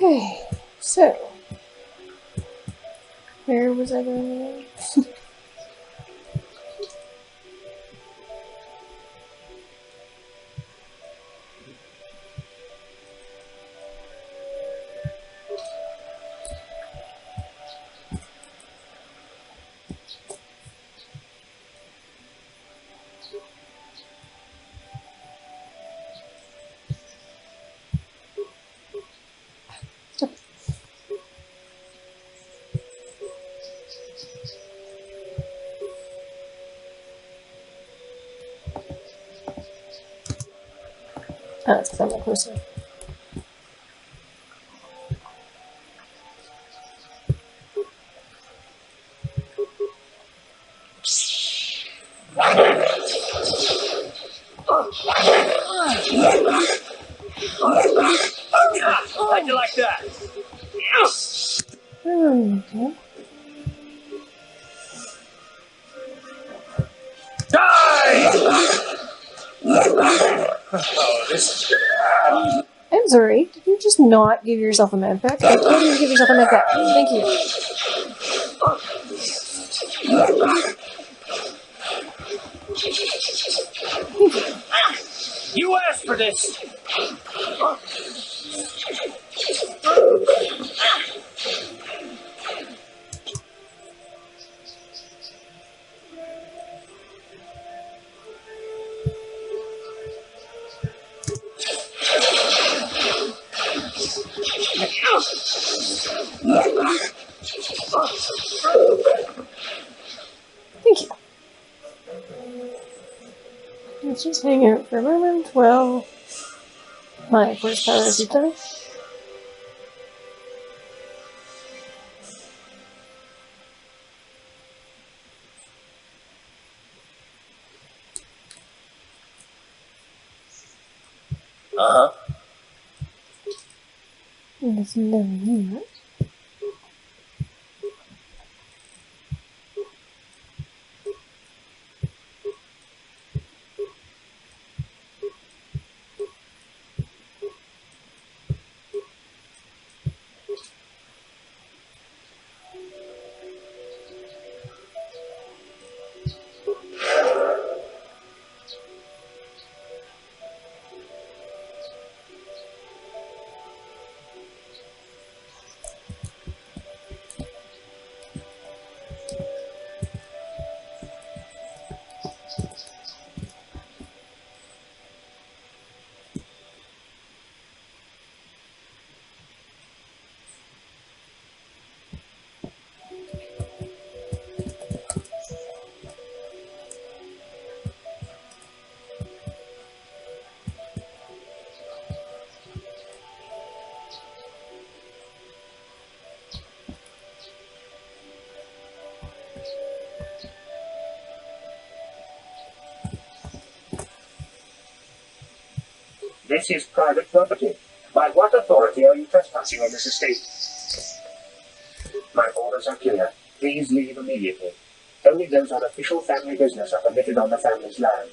Okay, so where was I going? Oh, it's because I'm not closer. How'd you like that? Okay. Die! Oh, this is I'm sorry, did you just not give yourself a med pack? I told you to give yourself a med pack. Thank you. You asked for this! Thank you. Let's just hang out for a moment while my horsepower is replenished. Uh-huh. There's no need. This is private property. By what authority are you trespassing on this estate? My orders are clear. Please leave immediately. Only those on official family business are permitted on the family's land.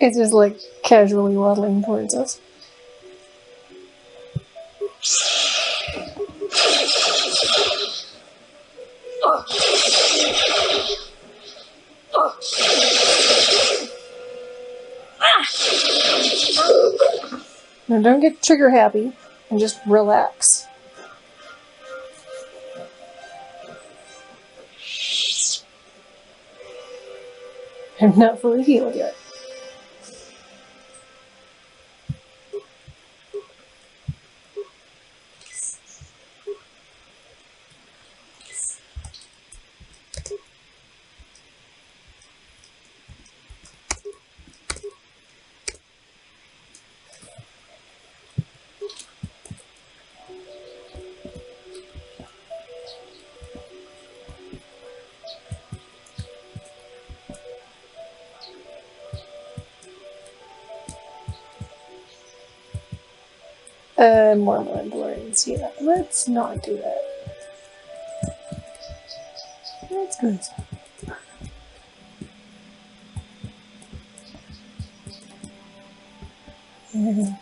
It's just like casually waddling towards us. Now don't get trigger happy and just relax. I'm not fully healed yet. More blends. Yeah, let's not do that. That's good. Yeah.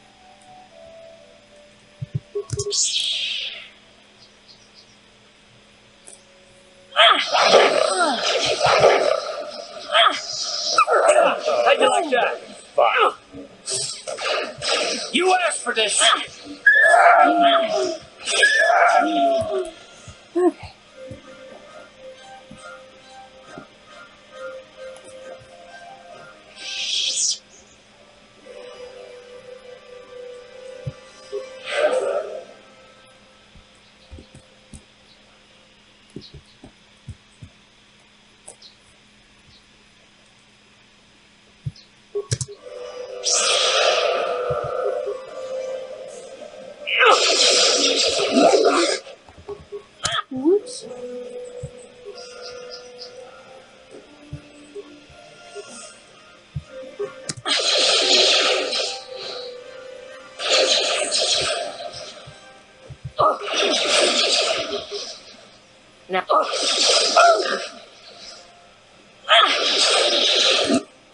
How'd you like that? Fine. You asked for this. Okay. Whoops.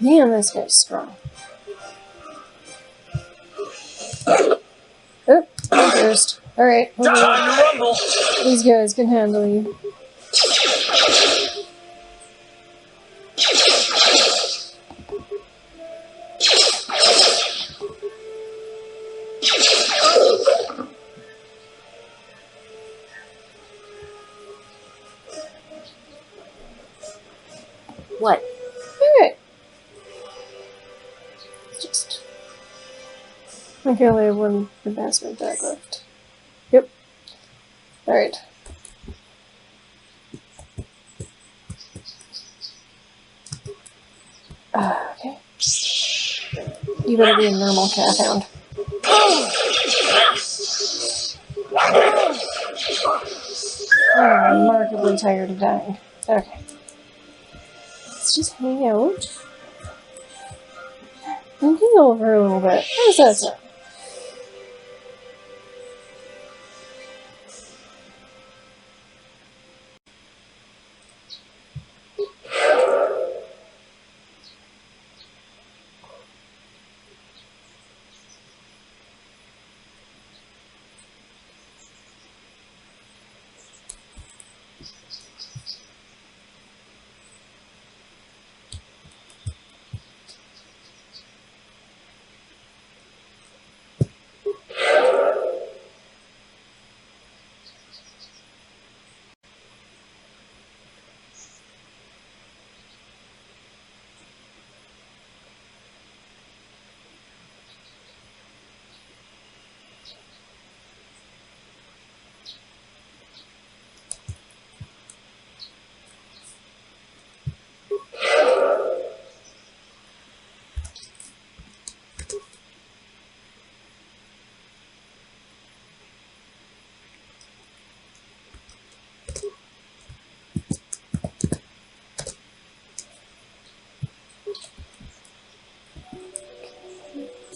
Man, this guy's strong. Oh, I'm first. Alright, Time to rumble. these guys can handle you. What? Alright. Just... I can only have one advancement back left. Yep. Alright. Okay. You better be a normal cat hound. I'm remarkably tired of dying. Okay. Let's just hang out. And heal over a little bit. How's that sound?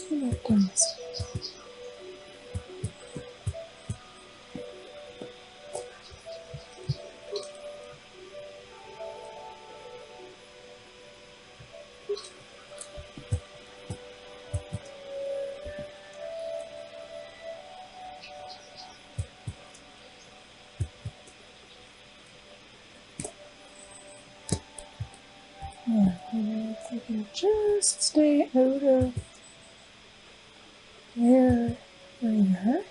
I've done this. If I can just stay out of where we are.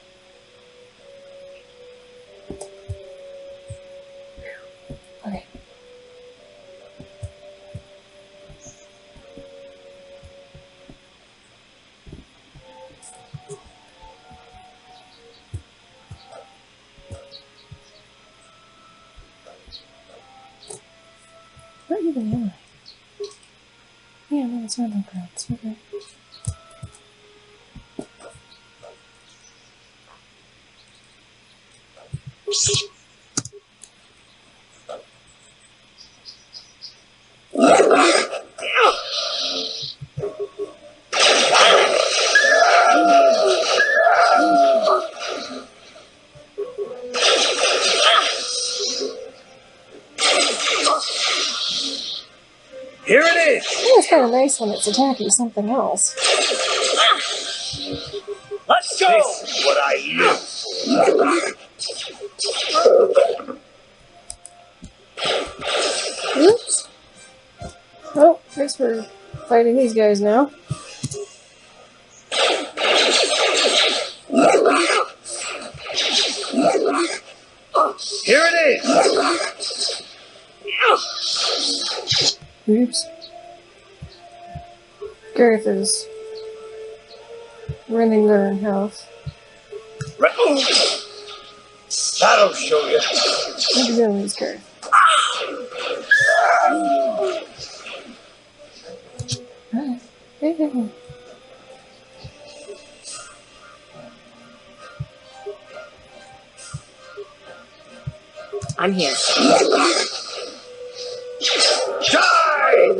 Okay. Those are no grounds. Okay. Here it is! It's kind of nice when it's attacking something else. Let's go! This is what I use. Oops. Oh, guess we're fighting these guys now. Here it is! Oops. Gareth is running low in health. That'll show you. What are you doing, Gareth? Hey. I'm here. Die!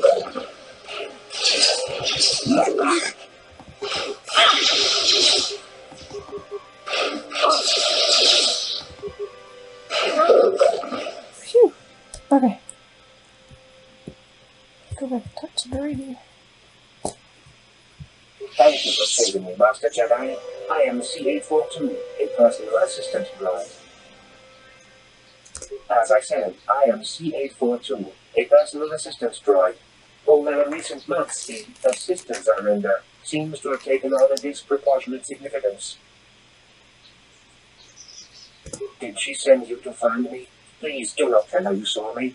Phew. Okay. Go back and talk to the radio. Thank you for saving me, Master Jedi. I am C842, a personal assistant droid. As I said, I am C842, a personal assistance droid. Over the recent months, the assistance I render seems to have taken on a disproportionate significance. Did she send you to find me? Please do not tell her you saw me.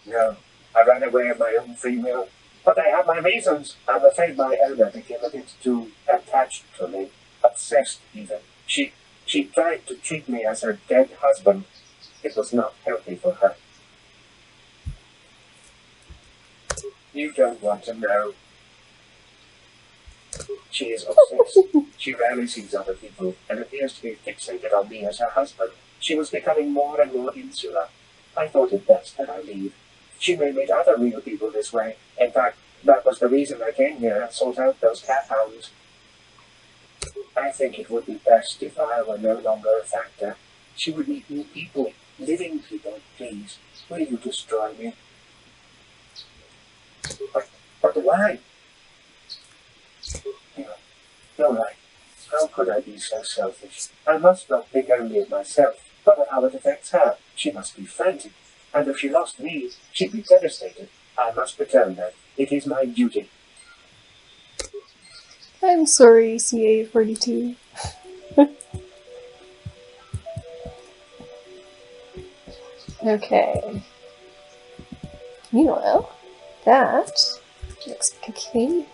No, I ran away of my own free will. But I have my reasons. I'm afraid my elder became a bit too attached to me. Obsessed, even. She tried to treat me as her dead husband. It was not healthy for her. You don't want to know. She is obsessed. She rarely sees other people and appears to be fixated on me as her husband. She was becoming more and more insular. I thought it best that I leave. She may meet other real people this way. In fact, that was the reason I came here and sought out those cat hounds. I think it would be best if I were no longer a factor. She would meet new people, living people, please. Will you destroy me? But why? No, right. How could I be so selfish? I must not think only of myself, but of how it affects her. She must be frantic. And if she lost me, she'd be devastated. I must return her. It is my duty. I'm sorry, CA42. Okay. Meanwhile, that looks like a key.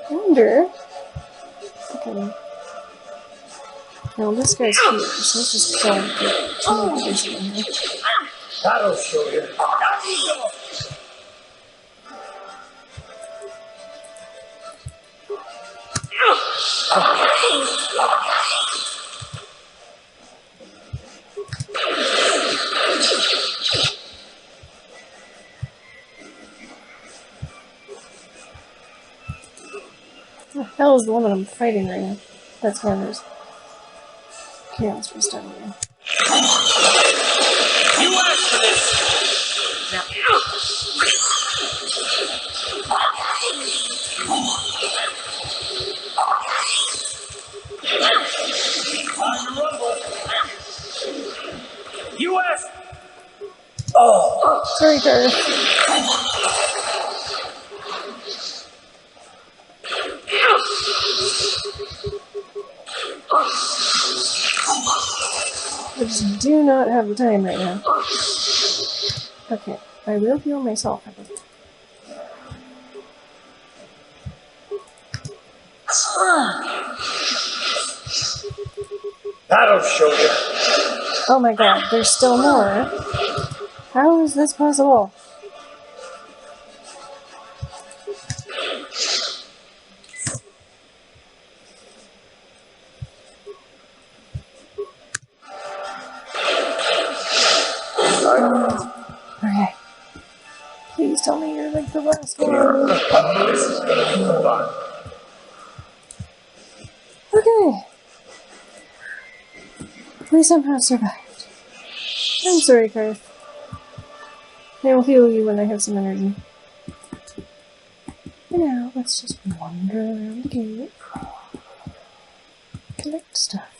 I wonder if I can Now this guy's here, so let's just kill the tinny basically here. That'll show you. What the hell is the one that I'm fighting right now? That's why there's chaos for starting now. You asked for this! Time to rumble! You asked! Oh! Sorry, Taris. I just do not have the time right now. Okay, I will heal myself, I think. That'll show you. Oh my god, there's still more. How is this possible? Okay. Please tell me you're like the last one. This is gonna be fun. Okay. We somehow survived. I'm sorry, Karth. I will heal you when I have some energy. For now, let's just wander around the cave. Collect stuff.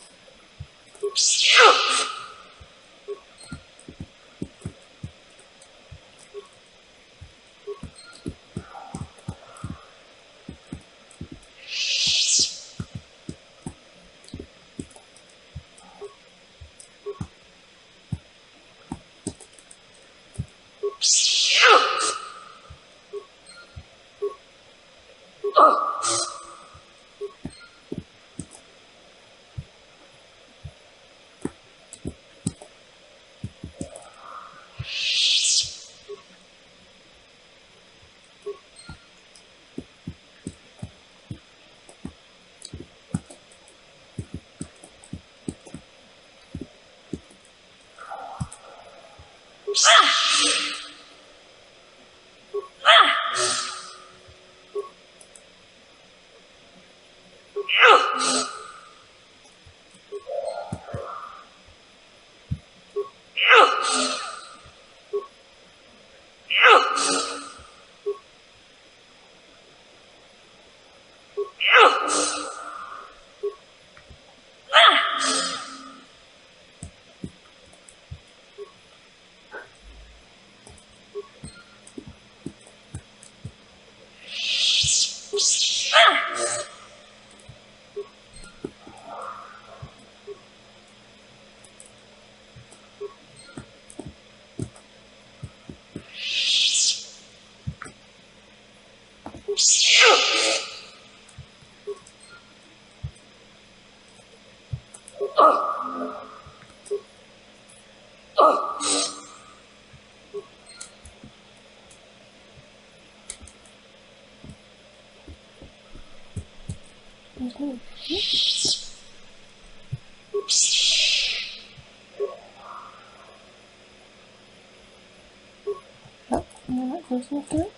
Oh, you're not close enough to it?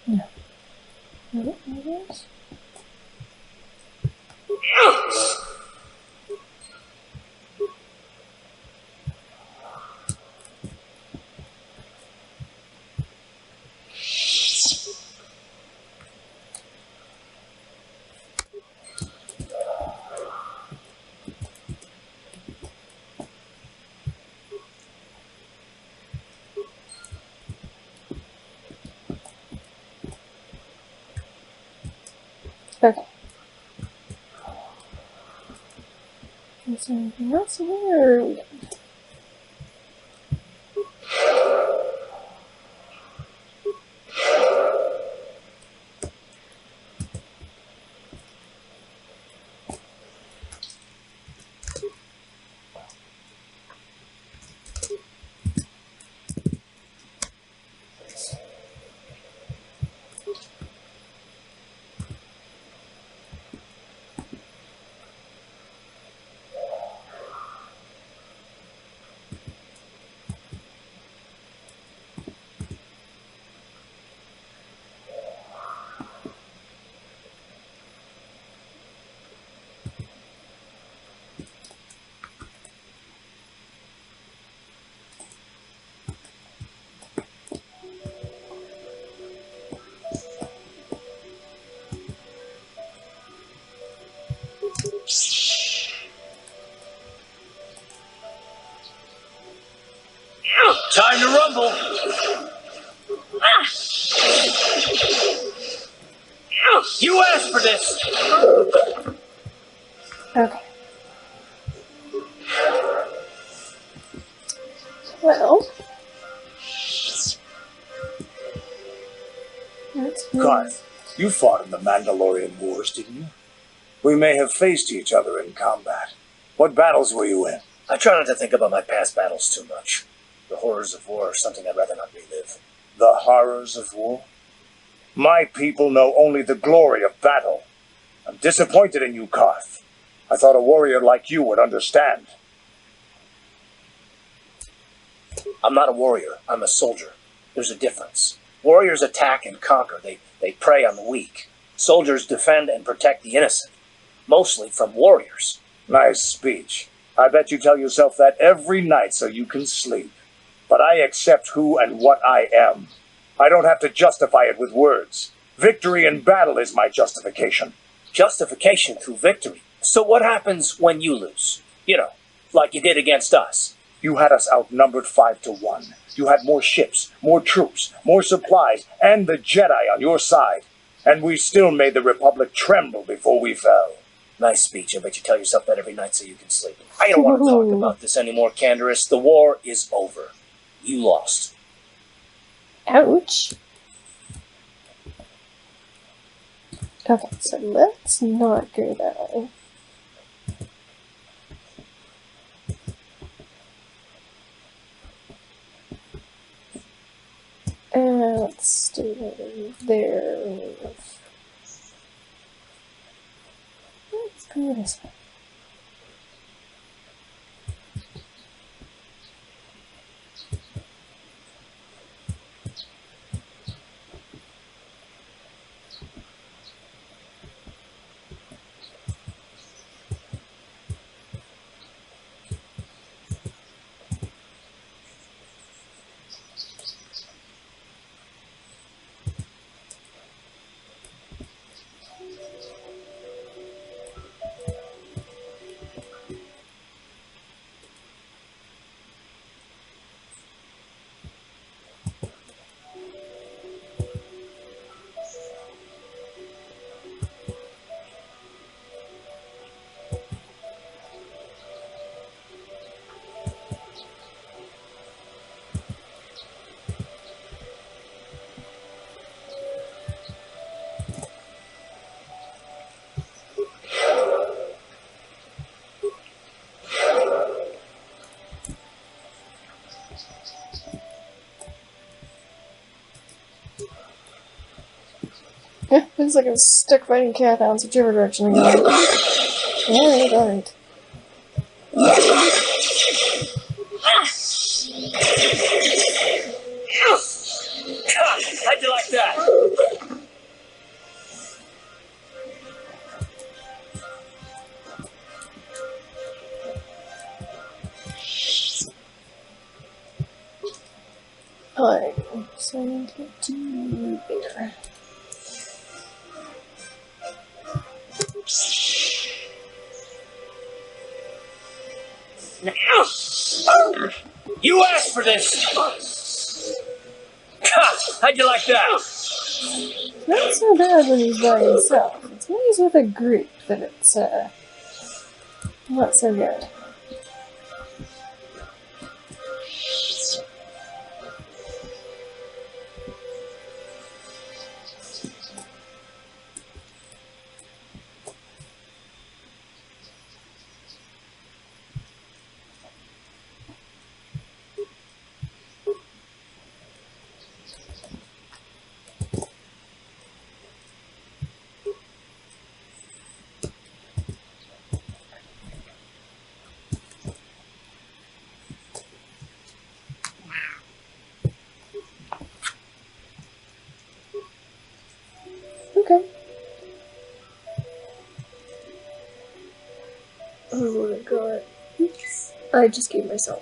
No. Is it? Maybe it is? Okay. Is there anything else in here? Or are we good? You asked for this! Okay. Well. Karth, you fought in the Mandalorian Wars, didn't you? We may have faced each other in combat. What battles were you in? I try not to think about my past battles too much. The horrors of war are something I'd rather not relive. The horrors of war? My people know only the glory of battle. I'm disappointed in you, Karth. I thought a warrior like you would understand. I'm not a warrior. I'm a soldier. There's a difference. Warriors attack and conquer. They prey on the weak. Soldiers defend and protect the innocent. Mostly from warriors. Nice speech. I bet you tell yourself that every night so you can sleep. But I accept who and what I am. I don't have to justify it with words. Victory in battle is my justification. Justification through victory. So what happens when you lose? You know, like you did against us. You had us outnumbered 5-1. You had more ships, more troops, more supplies, and the Jedi on your side. And we still made the Republic tremble before we fell. Nice speech. I bet you tell yourself that every night so you can sleep. I don't want to talk about this anymore, Candaris. The war is over. You lost. Ouch. Okay, so let's not go that way. Let's do it there. Let's go this way. Yeah, looks like I'm stuck fighting cat hounds, whichever direction I go. Alright, alright. How'd you like that? Alright, so I get to there. You asked for this! How'd you like that? Not so bad when he's by himself. It's when he's with a group that it's, not so good. Okay. Oh my god. Oops. I just gave myself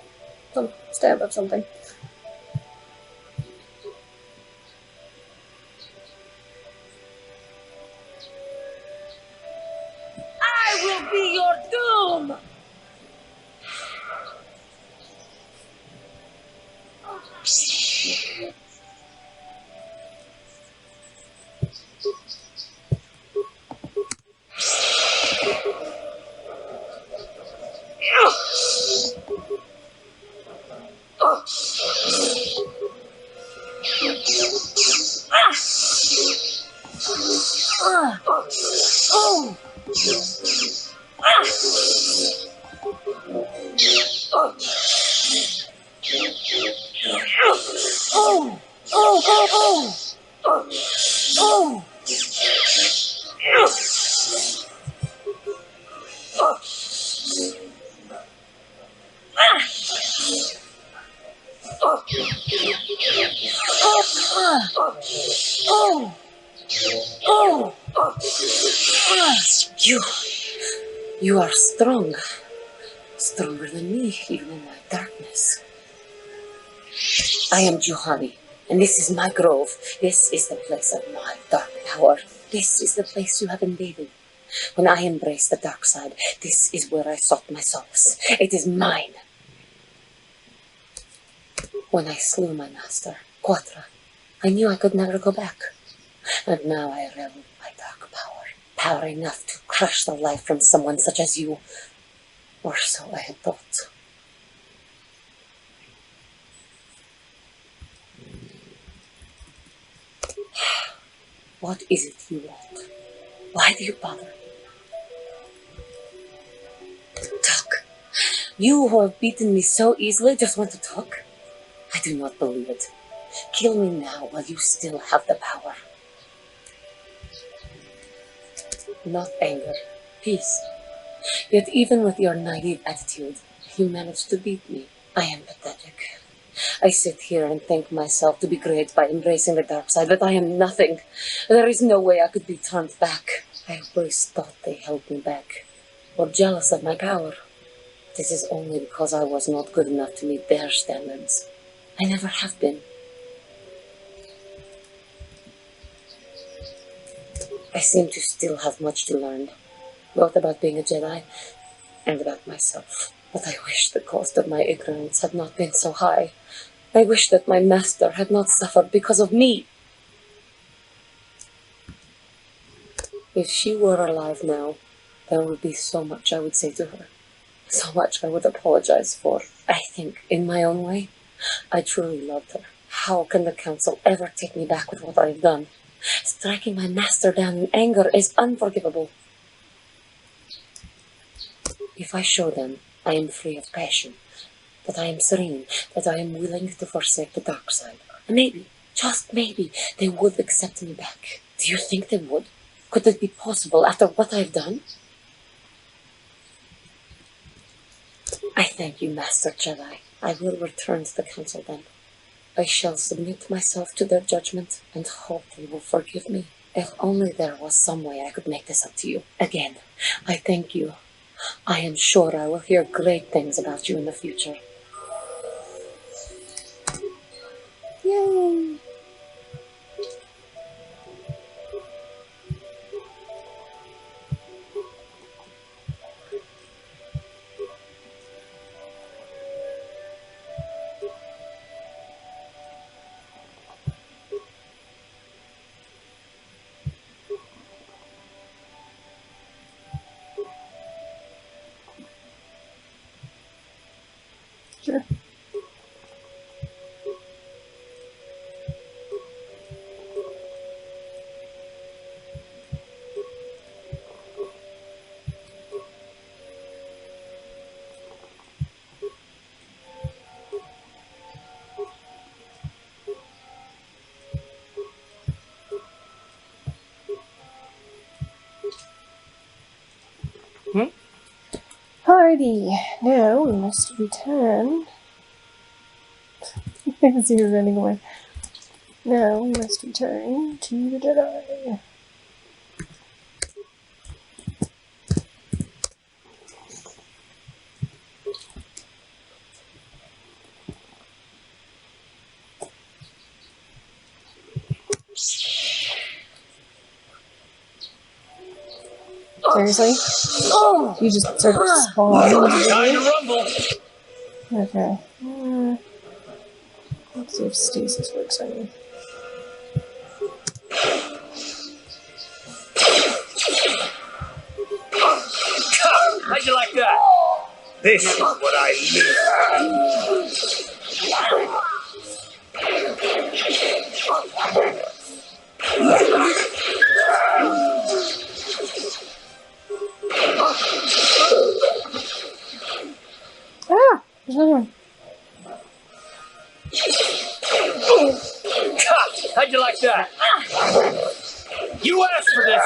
some stab of something. I will be your doom! You are strong. Stronger than me, even in my darkness. I am Juhani, and this is my grove. This is the place of my dark power. This is the place you have invaded. When I embraced the dark side, this is where I sought my solace. It is mine. When I slew my master, Quatra, I knew I could never go back. And now I revel in my dark power. Power enough to crush the life from someone such as you. Or so I had thought. What is it you want? Why do you bother? Talk. You who have beaten me so easily just want to talk? I do not believe it. Kill me now while you still have the power. Not anger, peace. Yet even with your naive attitude, you managed to beat me. I am pathetic. I sit here and think myself to be great by embracing the dark side, but I am nothing. There is no way I could be turned back. I always thought they held me back, or jealous of my power. This is only because I was not good enough to meet their standards. I never have been. I seem to still have much to learn, both about being a Jedi and about myself. But I wish the cost of my ignorance had not been so high. I wish that my master had not suffered because of me. If she were alive now, there would be so much I would say to her. So much I would apologize for. I think, in my own way, I truly loved her. How can the Council ever take me back with what I have done? Striking my master down in anger is unforgivable. If I show them I am free of passion, that I am serene, that I am willing to forsake the dark side, maybe, just maybe, they would accept me back. Do you think they would? Could it be possible after what I have done? I thank you, Master Jedi. I will return to the Council then. I shall submit myself to their judgment and hope they will forgive me. If only there was some way I could make this up to you. Again, I thank you. I am sure I will hear great things about you in the future. Yay! Sure. Alrighty, now we must return. I can see her running away. Now we must return to the Jedi. Seriously? Oh! You just sort of spawned. Time to rumble! Okay. Let's see if stasis works on you. How'd you like that? This is what I live. Ah! There's another one. How'd you like that? You asked for this.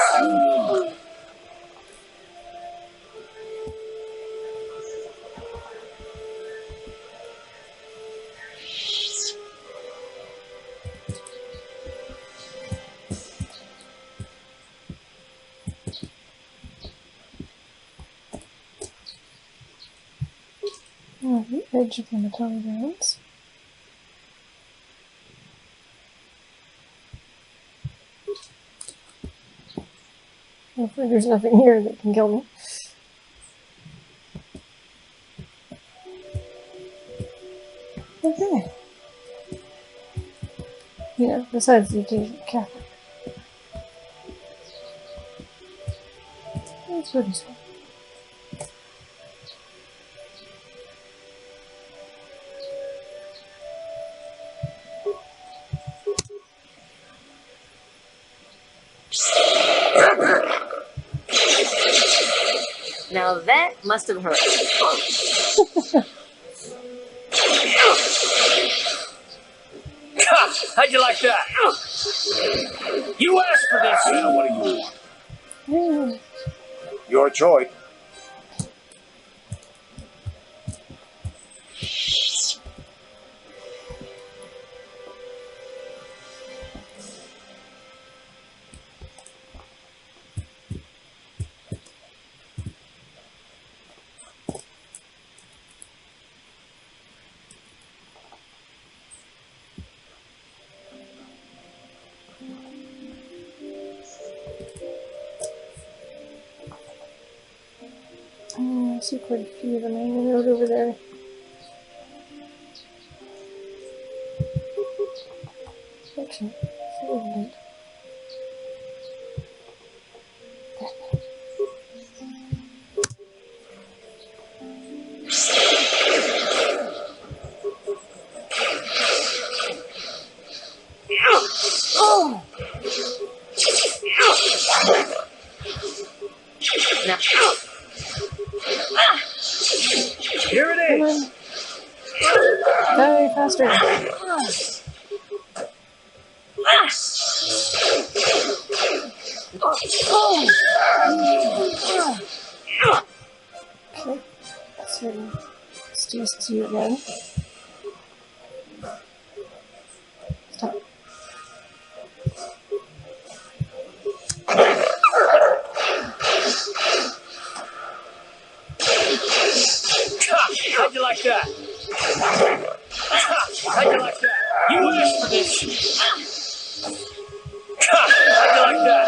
Oh, the edge of the metallic rounds. Hopefully there's nothing here that can kill me. Okay. You know, besides the occasional cat. That's what he's for. Now that must have hurt. How'd you like that? You asked for this. Now what do you want? Your choice. I see quite a few of them hanging out over there. Actually, it's a little late. Oh! Now. Here it Come is. on. Die faster. Okay. So, stasis you again. Stop. How'd you like that? How'd you like that? You asked for this. How'd you like that?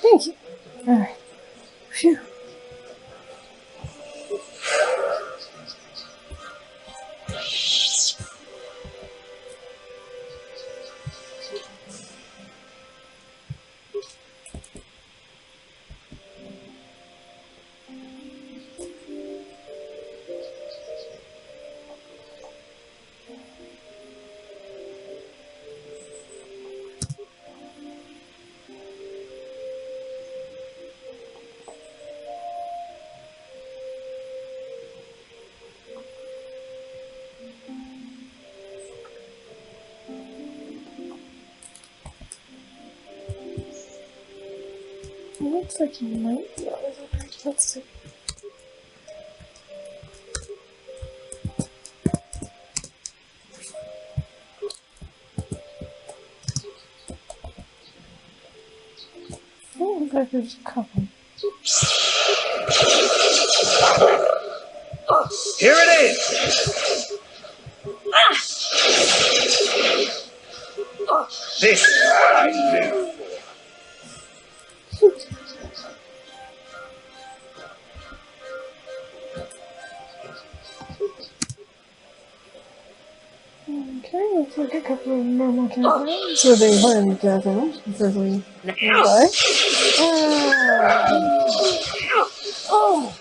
Thank you. Alright. Phew. It looks like you might be on his other. Let's see. Oh, looks like there's a couple. Here it is. This is what I live for. Okay, looks like a couple of normal countdowns with a whirring countdown, preferably nearby. Oh!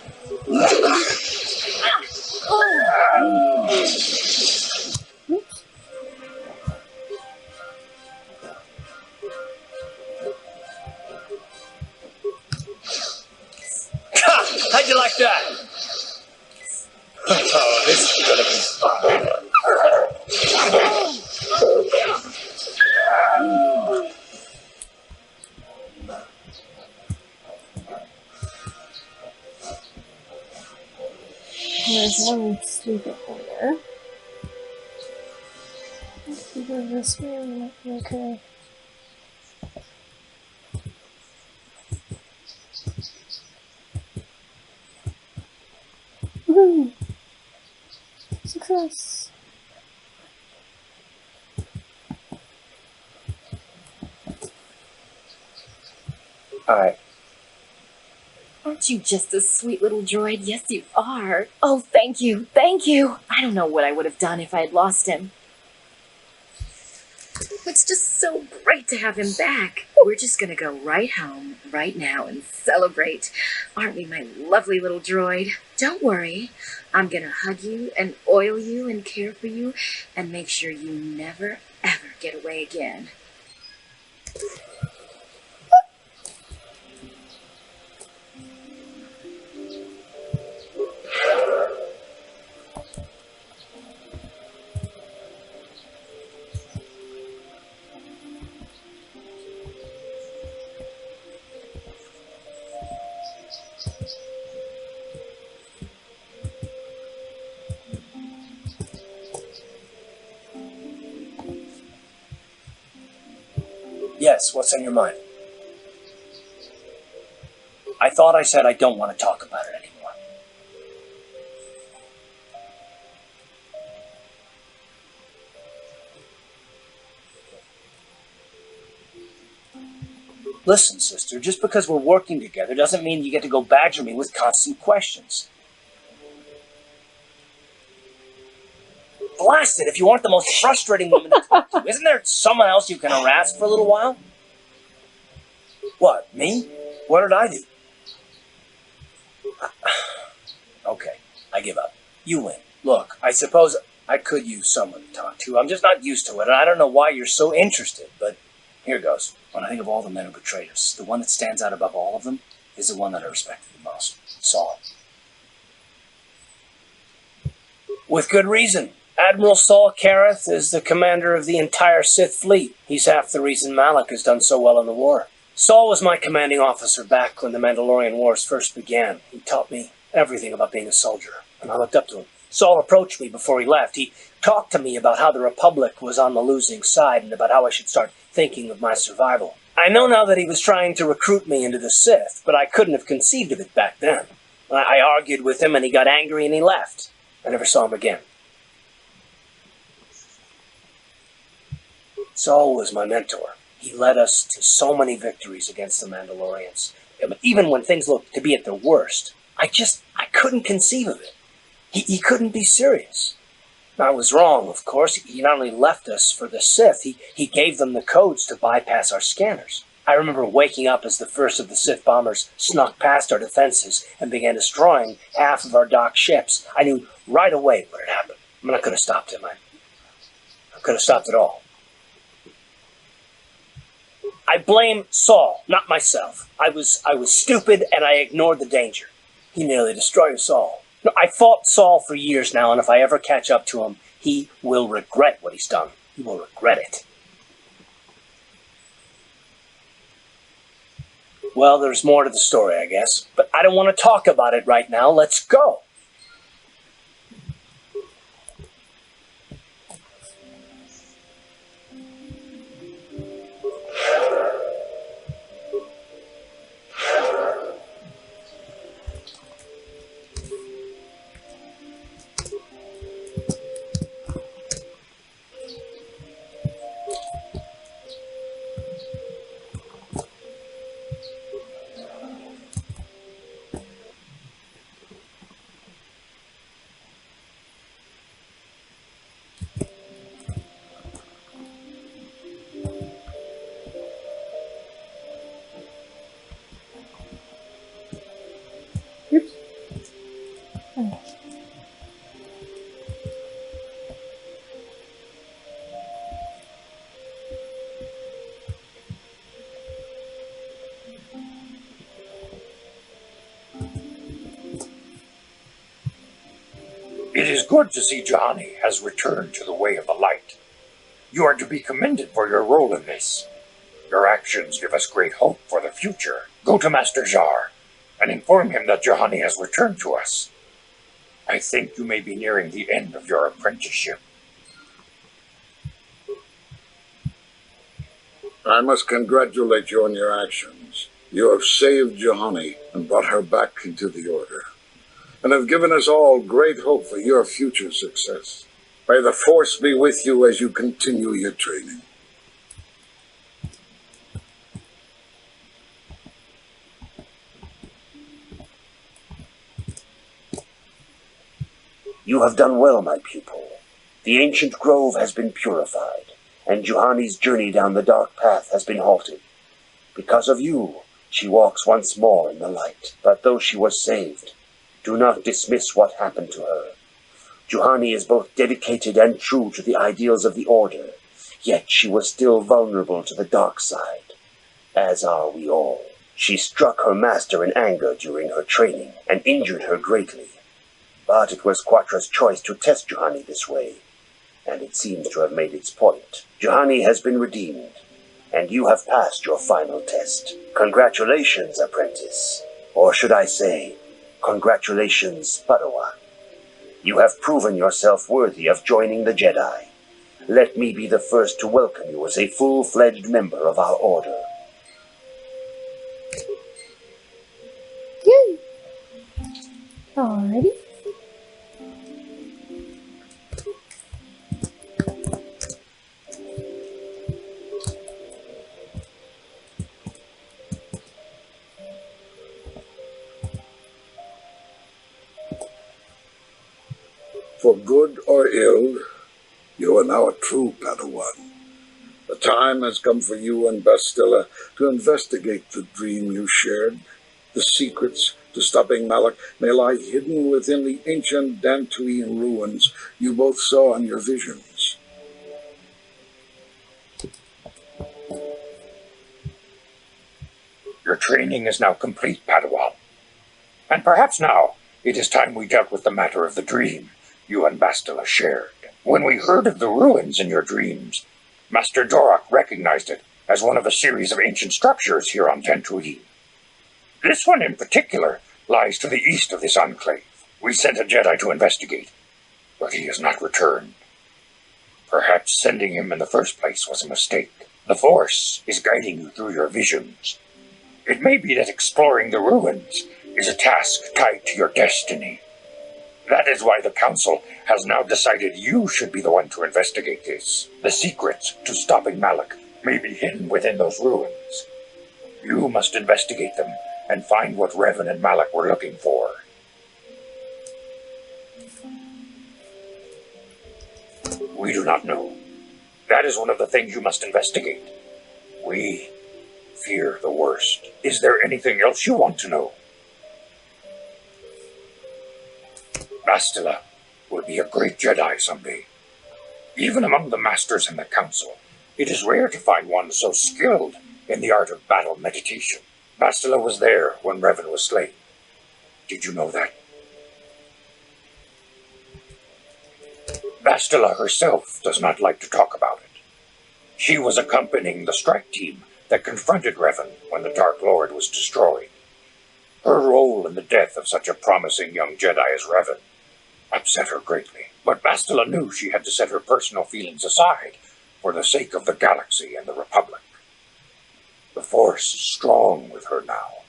Oops. Ha! How'd you like that? Oh, this is gonna be fun. There's one sleep up there. If we go this way, we might be okay. Woohoo! Success! Alright. Aren't you just a sweet little droid? Yes, you are. Oh, thank you. Thank you. I don't know what I would have done if I had lost him. It's just so great to have him back. We're just gonna go right home, right now, and celebrate. Aren't we, my lovely little droid? Don't worry. I'm gonna hug you and oil you and care for you and make sure you never, ever get away again. Yes, what's on your mind? I thought I said I don't want to talk about it anymore. Listen, sister, just because we're working together doesn't mean you get to go badger me with constant questions. Blast it, if you aren't the most frustrating woman to talk to, isn't there someone else you can harass for a little while? What, me? What did I do? Okay, I give up. You win. Look, I suppose I could use someone to talk to. I'm just not used to it, and I don't know why you're so interested, but here goes. When I think of all the men who betrayed us, the one that stands out above all of them is the one that I respected the most, Saul. With good reason. Admiral Saul Kareth is the commander of the entire Sith fleet. He's half the reason Malak has done so well in the war. Saul was my commanding officer back when the Mandalorian Wars first began. He taught me everything about being a soldier, and I looked up to him. Saul approached me before he left. He talked to me about how the Republic was on the losing side and about how I should start thinking of my survival. I know now that he was trying to recruit me into the Sith, but I couldn't have conceived of it back then. I argued with him and he got angry and he left. I never saw him again. Saul was my mentor. He led us to so many victories against the Mandalorians. Even when things looked to be at their worst, I couldn't conceive of it. He couldn't be serious. I was wrong, of course. He not only left us for the Sith, he gave them the codes to bypass our scanners. I remember waking up as the first of the Sith bombers snuck past our defenses and began destroying half of our docked ships. I knew right away what had happened. I mean, I could have stopped him. I could have stopped it all. I blame Saul, not myself. I was stupid and I ignored the danger. He nearly destroyed us all. No, I fought Saul for years now, and if I ever catch up to him, he will regret what he's done. He will regret it. Well, there's more to the story, I guess. But I don't want to talk about it right now. Let's go. good to see Johnny has returned to the way of the light. You are to be commended for your role in this. Your actions give us great hope for the future. Go to Master Jar and inform him that Johanny has returned to us. I think you may be nearing the end of your apprenticeship. I must congratulate you on your actions. You have saved Johanny and brought her back into the Order, and have given us all great hope for your future success. May the Force be with you as you continue your training. You have done well, my pupil. The ancient grove has been purified, and Johanny's journey down the dark path has been halted. Because of you, she walks once more in the light. But though she was saved, do not dismiss what happened to her. Johanny is both dedicated and true to the ideals of the Order, yet she was still vulnerable to the dark side, as are we all. She struck her master in anger during her training, and injured her greatly. But it was Quatra's choice to test Johanny this way, and it seems to have made its point. Johanny has been redeemed, and you have passed your final test. Congratulations, apprentice. Or should I say, congratulations, Padawan. You have proven yourself worthy of joining the Jedi. Let me be the first to welcome you as a full-fledged member of our Order. Yay! Alrighty. For good or ill, you are now a true Padawan. The time has come for you and Bastila to investigate the dream you shared. The secrets to stopping Malak may lie hidden within the ancient Dantooine ruins you both saw in your visions. Your training is now complete, Padawan. And perhaps now it is time we dealt with the matter of the dream you and Bastila shared. When we heard of the ruins in your dreams, Master Dorak recognized it as one of a series of ancient structures here on Dantooine. This one in particular lies to the east of this enclave. We sent a Jedi to investigate, but he has not returned. Perhaps sending him in the first place was a mistake. The Force is guiding you through your visions. It may be that exploring the ruins is a task tied to your destiny. That is why the Council has now decided you should be the one to investigate this. The secrets to stopping Malak may be hidden within those ruins. You must investigate them and find what Revan and Malak were looking for. We do not know. That is one of the things you must investigate. We fear the worst. Is there anything else you want to know? Bastila will be a great Jedi someday. Even among the Masters and the Council, it is rare to find one so skilled in the art of battle meditation. Bastila was there when Revan was slain. Did you know that? Bastila herself does not like to talk about it. She was accompanying the strike team that confronted Revan when the Dark Lord was destroyed. Her role in the death of such a promising young Jedi as Revan upset her greatly. But Bastila knew she had to set her personal feelings aside for the sake of the galaxy and the Republic. The Force is strong with her now,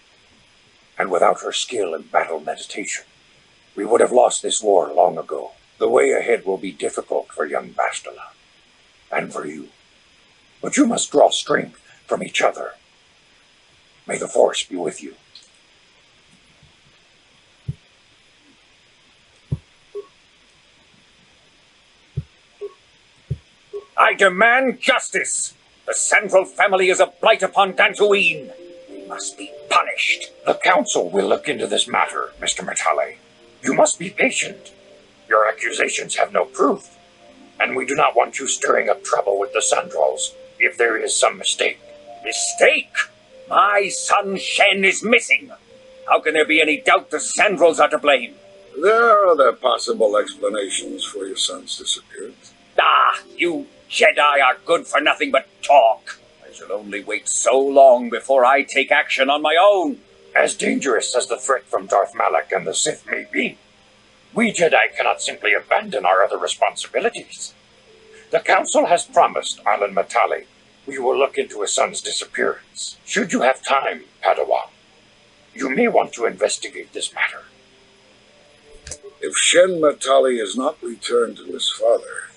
and without her skill in battle meditation, we would have lost this war long ago. The way ahead will be difficult for young Bastila, and for you. But you must draw strength from each other. May the Force be with you. I demand justice! The Sandral family is a blight upon Dantooine. They must be punished. The Council will look into this matter, Mr. Matale. You must be patient. Your accusations have no proof, and we do not want you stirring up trouble with the Sandrals if there is some mistake. Mistake? My son Shen is missing. How can there be any doubt the Sandrals are to blame? There are other possible explanations for your son's disappearance. Ah, you Jedi are good for nothing but talk. I shall only wait so long before I take action on my own. As dangerous as the threat from Darth Malak and the Sith may be, we Jedi cannot simply abandon our other responsibilities. The Council has promised Arlen Matali we will look into his son's disappearance. Should you have time, Padawan, you may want to investigate this matter. If Shen Matali is not returned to his father,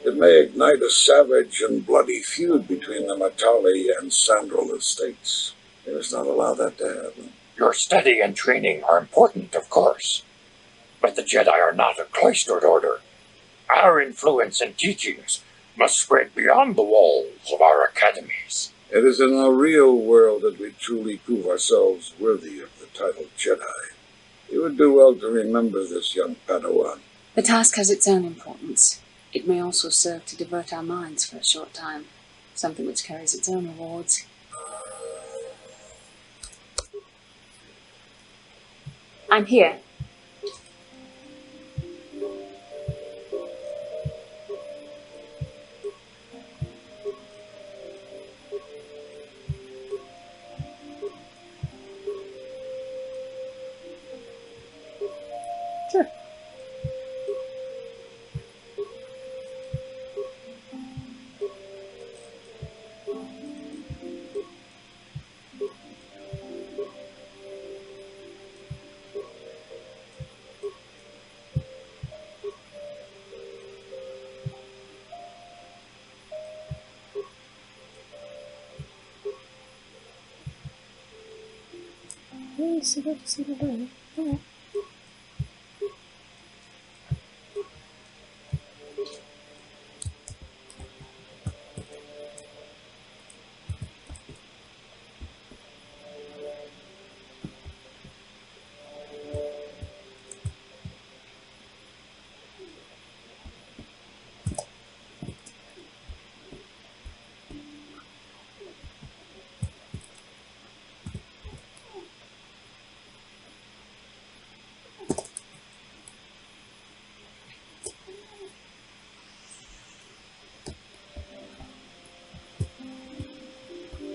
it may ignite a savage and bloody feud between the Matali and Sandral estates. We must not allow that to happen. Your study and training are important, of course, but the Jedi are not a cloistered order. Our influence and teachings must spread beyond the walls of our academies. It is in the real world that we truly prove ourselves worthy of the title Jedi. You would do well to remember this, young Padawan. The task has its own importance. It may also serve to divert our minds for a short time, something which carries its own rewards. I'm here. Sure. See that. Okay.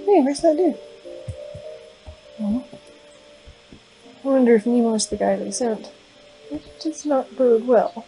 Hey, where's that dude? Oh. I wonder if Nemo's the guy they sent. It does not bode well.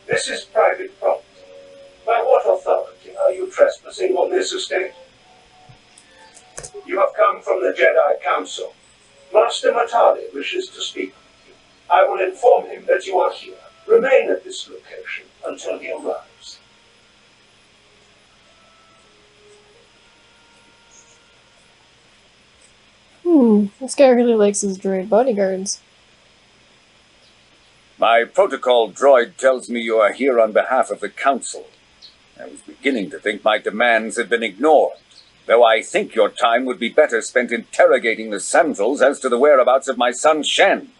This is private property. By what authority are you trespassing on this estate? You have come from the Jedi Council. Master Matali wishes to speak with you. I will inform him that you are here. Remain at this location until he arrives. This guy really likes his droid bodyguards. My protocol droid tells me you are here on behalf of the Council. I was beginning to think my demands had been ignored, though I think your time would be better spent interrogating the Sandrals as to the whereabouts of my son Shen.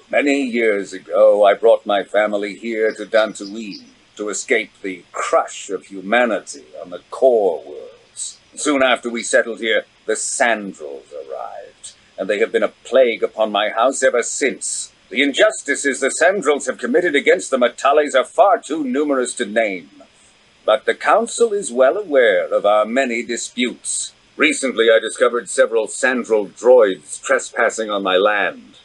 Many years ago, I brought my family here to Dantooine to escape the crush of humanity on the core worlds. Soon after we settled here, the Sandrals arrived, and they have been a plague upon my house ever since. The injustices the Sandrals have committed against the Matalis are far too numerous to name. But the Council is well aware of our many disputes. Recently, I discovered several Sandral droids trespassing on my land.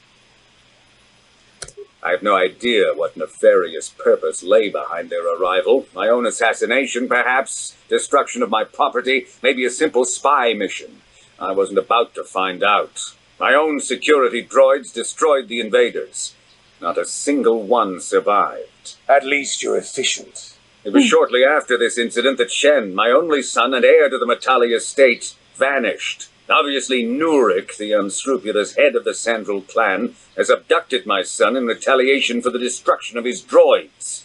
I have no idea what nefarious purpose lay behind their arrival. My own assassination, perhaps? Destruction of my property? Maybe a simple spy mission? I wasn't about to find out. My own security droids destroyed the invaders. Not a single one survived. At least you're efficient. It was shortly after this incident that Shen, my only son and heir to the Matali estate, vanished. Obviously, Nurik, the unscrupulous head of the Sandral clan, has abducted my son in retaliation for the destruction of his droids.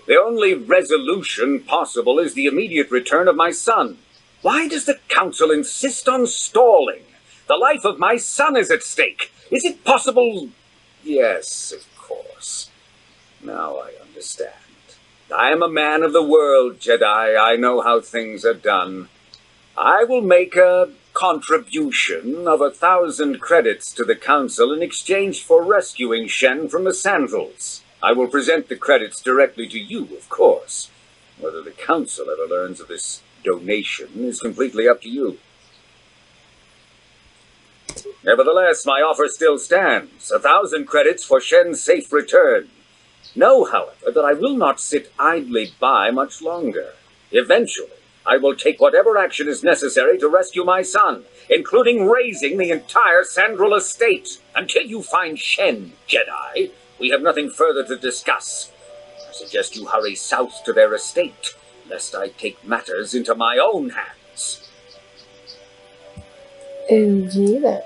The only resolution possible is the immediate return of my son. Why does the Council insist on stalling? The life of my son is at stake. Is it possible? Yes, of course. Now I understand. I am a man of the world, Jedi. I know how things are done. I will make a contribution of 1,000 credits to the Council in exchange for rescuing Shen from the Sandrals. I will present the credits directly to you, of course. Whether the Council ever learns of this donation is completely up to you. Nevertheless, my offer still stands. 1,000 credits for Shen's safe return. Know, however, that I will not sit idly by much longer. Eventually, I will take whatever action is necessary to rescue my son, including razing the entire Sandral estate. Until you find Shen, Jedi, we have nothing further to discuss. I suggest you hurry south to their estate, lest I take matters into my own hands. Okay then.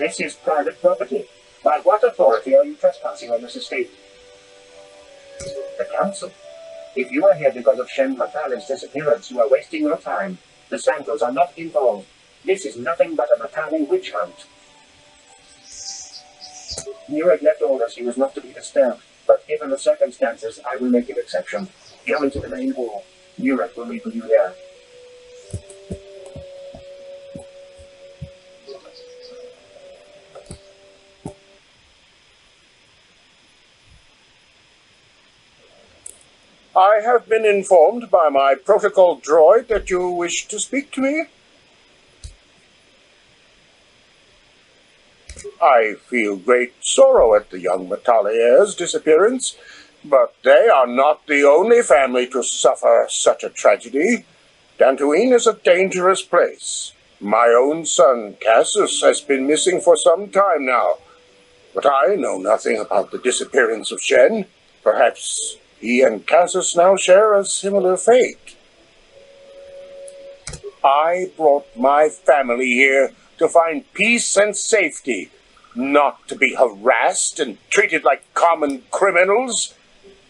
This is private property. By what authority are you trespassing on this estate? The Council. If you are here because of Shen Matali's disappearance, you are wasting your time. The Sandrals are not involved. This is nothing but a Matali witch hunt. Nureg left orders he was not to be disturbed, but given the circumstances, I will make an exception. Go into the main hall. Nureg will meet with you there. I have been informed by my protocol droid that you wish to speak to me. I feel great sorrow at the young Matali heir's disappearance, but they are not the only family to suffer such a tragedy. Dantooine is a dangerous place. My own son, Cassius, has been missing for some time now, but I know nothing about the disappearance of Shen. Perhaps he and Cassius now share a similar fate. I brought my family here to find peace and safety, not to be harassed and treated like common criminals.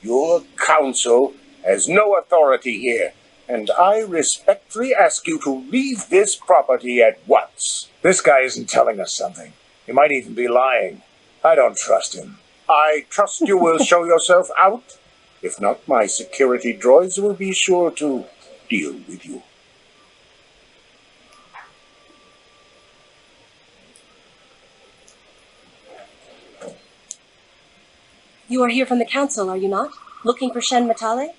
Your council has no authority here, and I respectfully ask you to leave this property at once. This guy isn't telling us something. He might even be lying. I don't trust him. I trust you will show yourself out. If not, my security droids will be sure to deal with you. You are here from the Council, are you not? Looking for Shen Matale?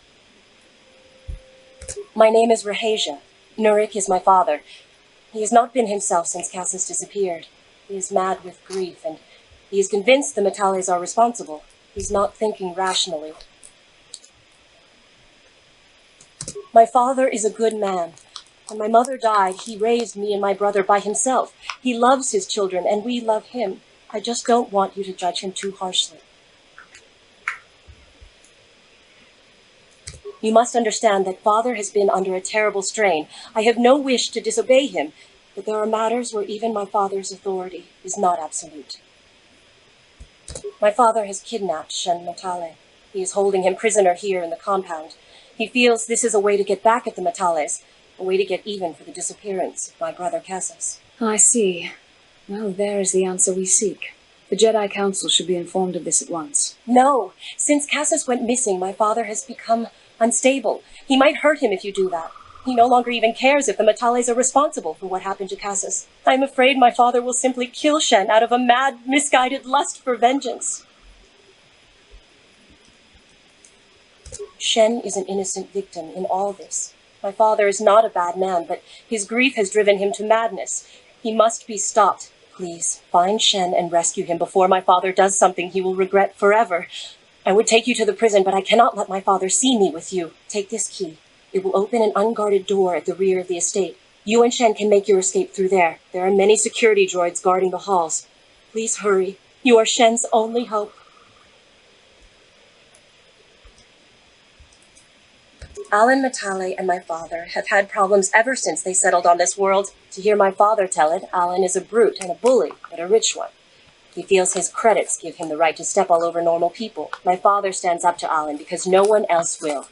My name is Rahasia. Nurik is my father. He has not been himself since Cassis disappeared. He is mad with grief, and he is convinced the Matales are responsible. He's not thinking rationally. My father is a good man. When my mother died, he raised me and my brother by himself. He loves his children, and we love him. I just don't want you to judge him too harshly. You must understand that Father has been under a terrible strain. I have no wish to disobey him, but there are matters where even my father's authority is not absolute. My father has kidnapped Shen Matale. He is holding him prisoner here in the compound. He feels this is a way to get back at the Matales, a way to get even for the disappearance of my brother Cassis. I see. Well, there is the answer we seek. The Jedi Council should be informed of this at once. No. Since Cassis went missing, my father has become unstable. He might hurt him if you do that. He no longer even cares if the Matales are responsible for what happened to Cassis. I'm afraid my father will simply kill Shen out of a mad, misguided lust for vengeance. Shen is an innocent victim in all this. My father is not a bad man, but his grief has driven him to madness. He must be stopped. Please, find Shen and rescue him before my father does something he will regret forever. I would take you to the prison, but I cannot let my father see me with you. Take this key. It will open an unguarded door at the rear of the estate. You and Shen can make your escape through there. There are many security droids guarding the halls. Please hurry. You are Shen's only hope. Alan Matale and my father have had problems ever since they settled on this world. To hear my father tell it, Alan is a brute and a bully, but a rich one. He feels his credits give him the right to step all over normal people. My father stands up to Alan because no one else will.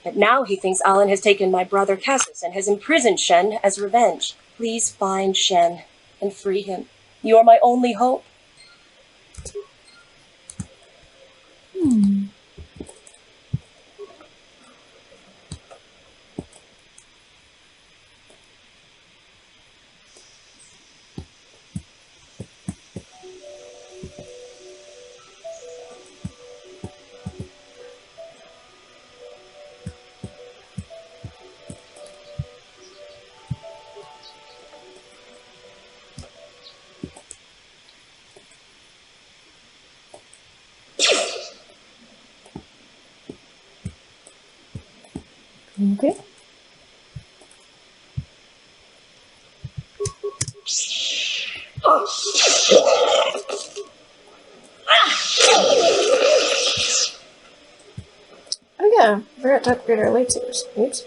But now he thinks Alan has taken my brother Cassis and has imprisoned Shen as revenge. Please find Shen and free him. You are my only hope. Okay. Oh yeah, forgot to upgrade our lightsabers. Oops.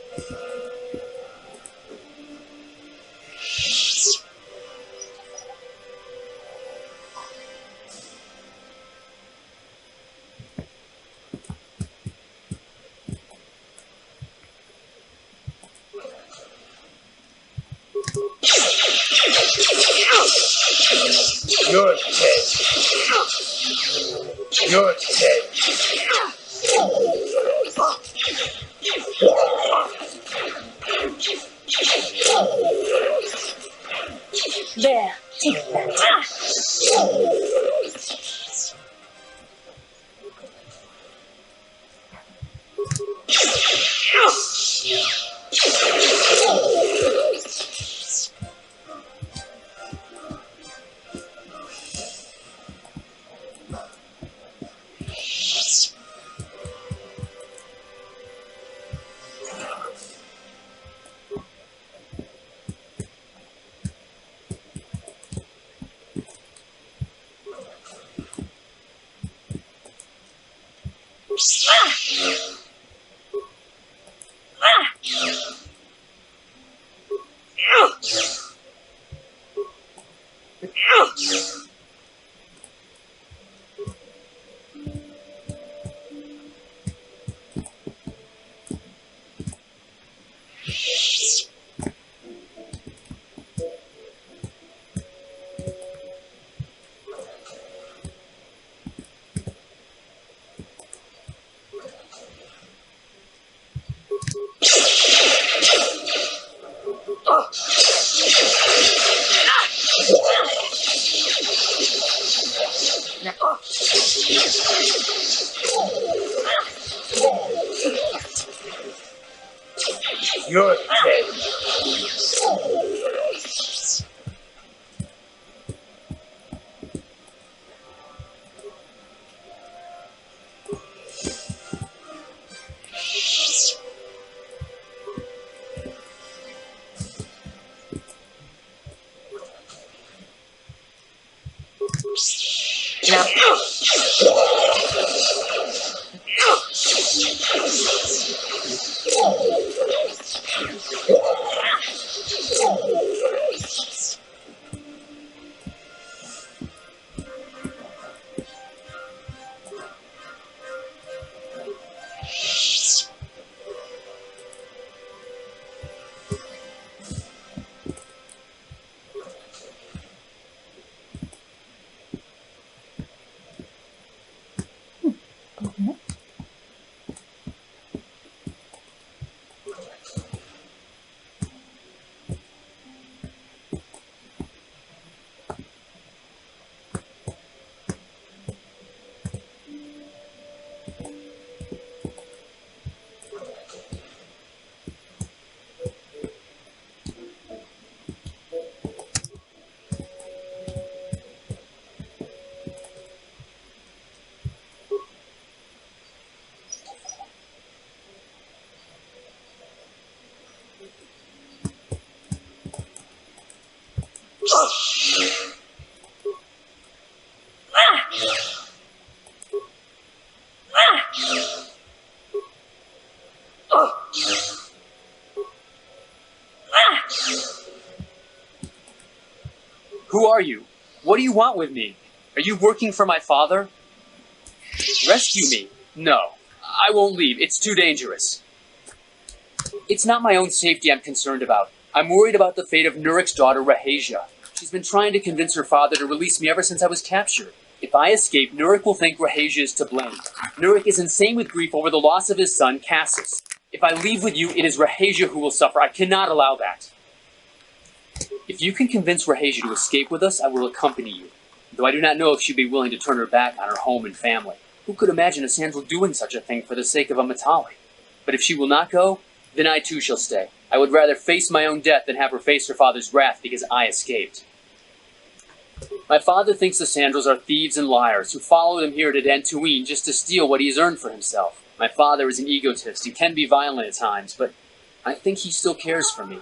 You're dead. You're dead. There, take that. You're dead. Who are you? What do you want with me? Are you working for my father? Rescue me. No, I won't leave. It's too dangerous. It's not my own safety I'm concerned about. I'm worried about the fate of Nurik's daughter, Rahasia. She's been trying to convince her father to release me ever since I was captured. If I escape, Nurik will think Rahasia is to blame. Nurik is insane with grief over the loss of his son, Cassis. If I leave with you, it is Rahasia who will suffer. I cannot allow that. If you can convince Rahasia to escape with us, I will accompany you. Though I do not know if she'd be willing to turn her back on her home and family. Who could imagine a Sandral doing such a thing for the sake of a Matali? But if she will not go, then I too shall stay. I would rather face my own death than have her face her father's wrath because I escaped. My father thinks the Sandrals are thieves and liars who followed him here to Dantooine just to steal what he has earned for himself. My father is an egotist. He can be violent at times, but I think he still cares for me.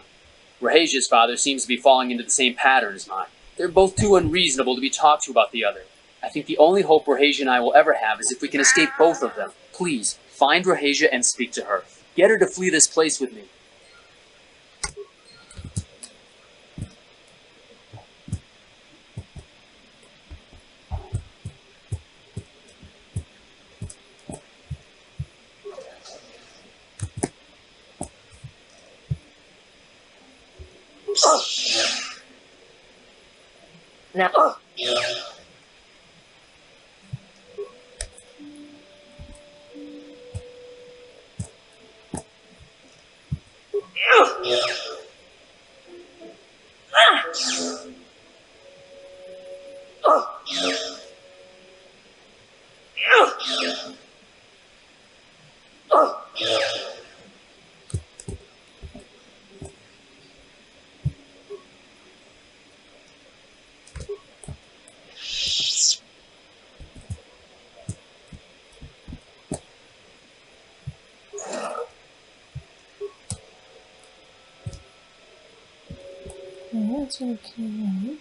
Rahasia's father seems to be falling into the same pattern as mine. They're both too unreasonable to be talked to about the other. I think the only hope Rahasia and I will ever have is if we can escape both of them. Please, find Rahasia and speak to her. Get her to flee this place with me. Now, That's okay.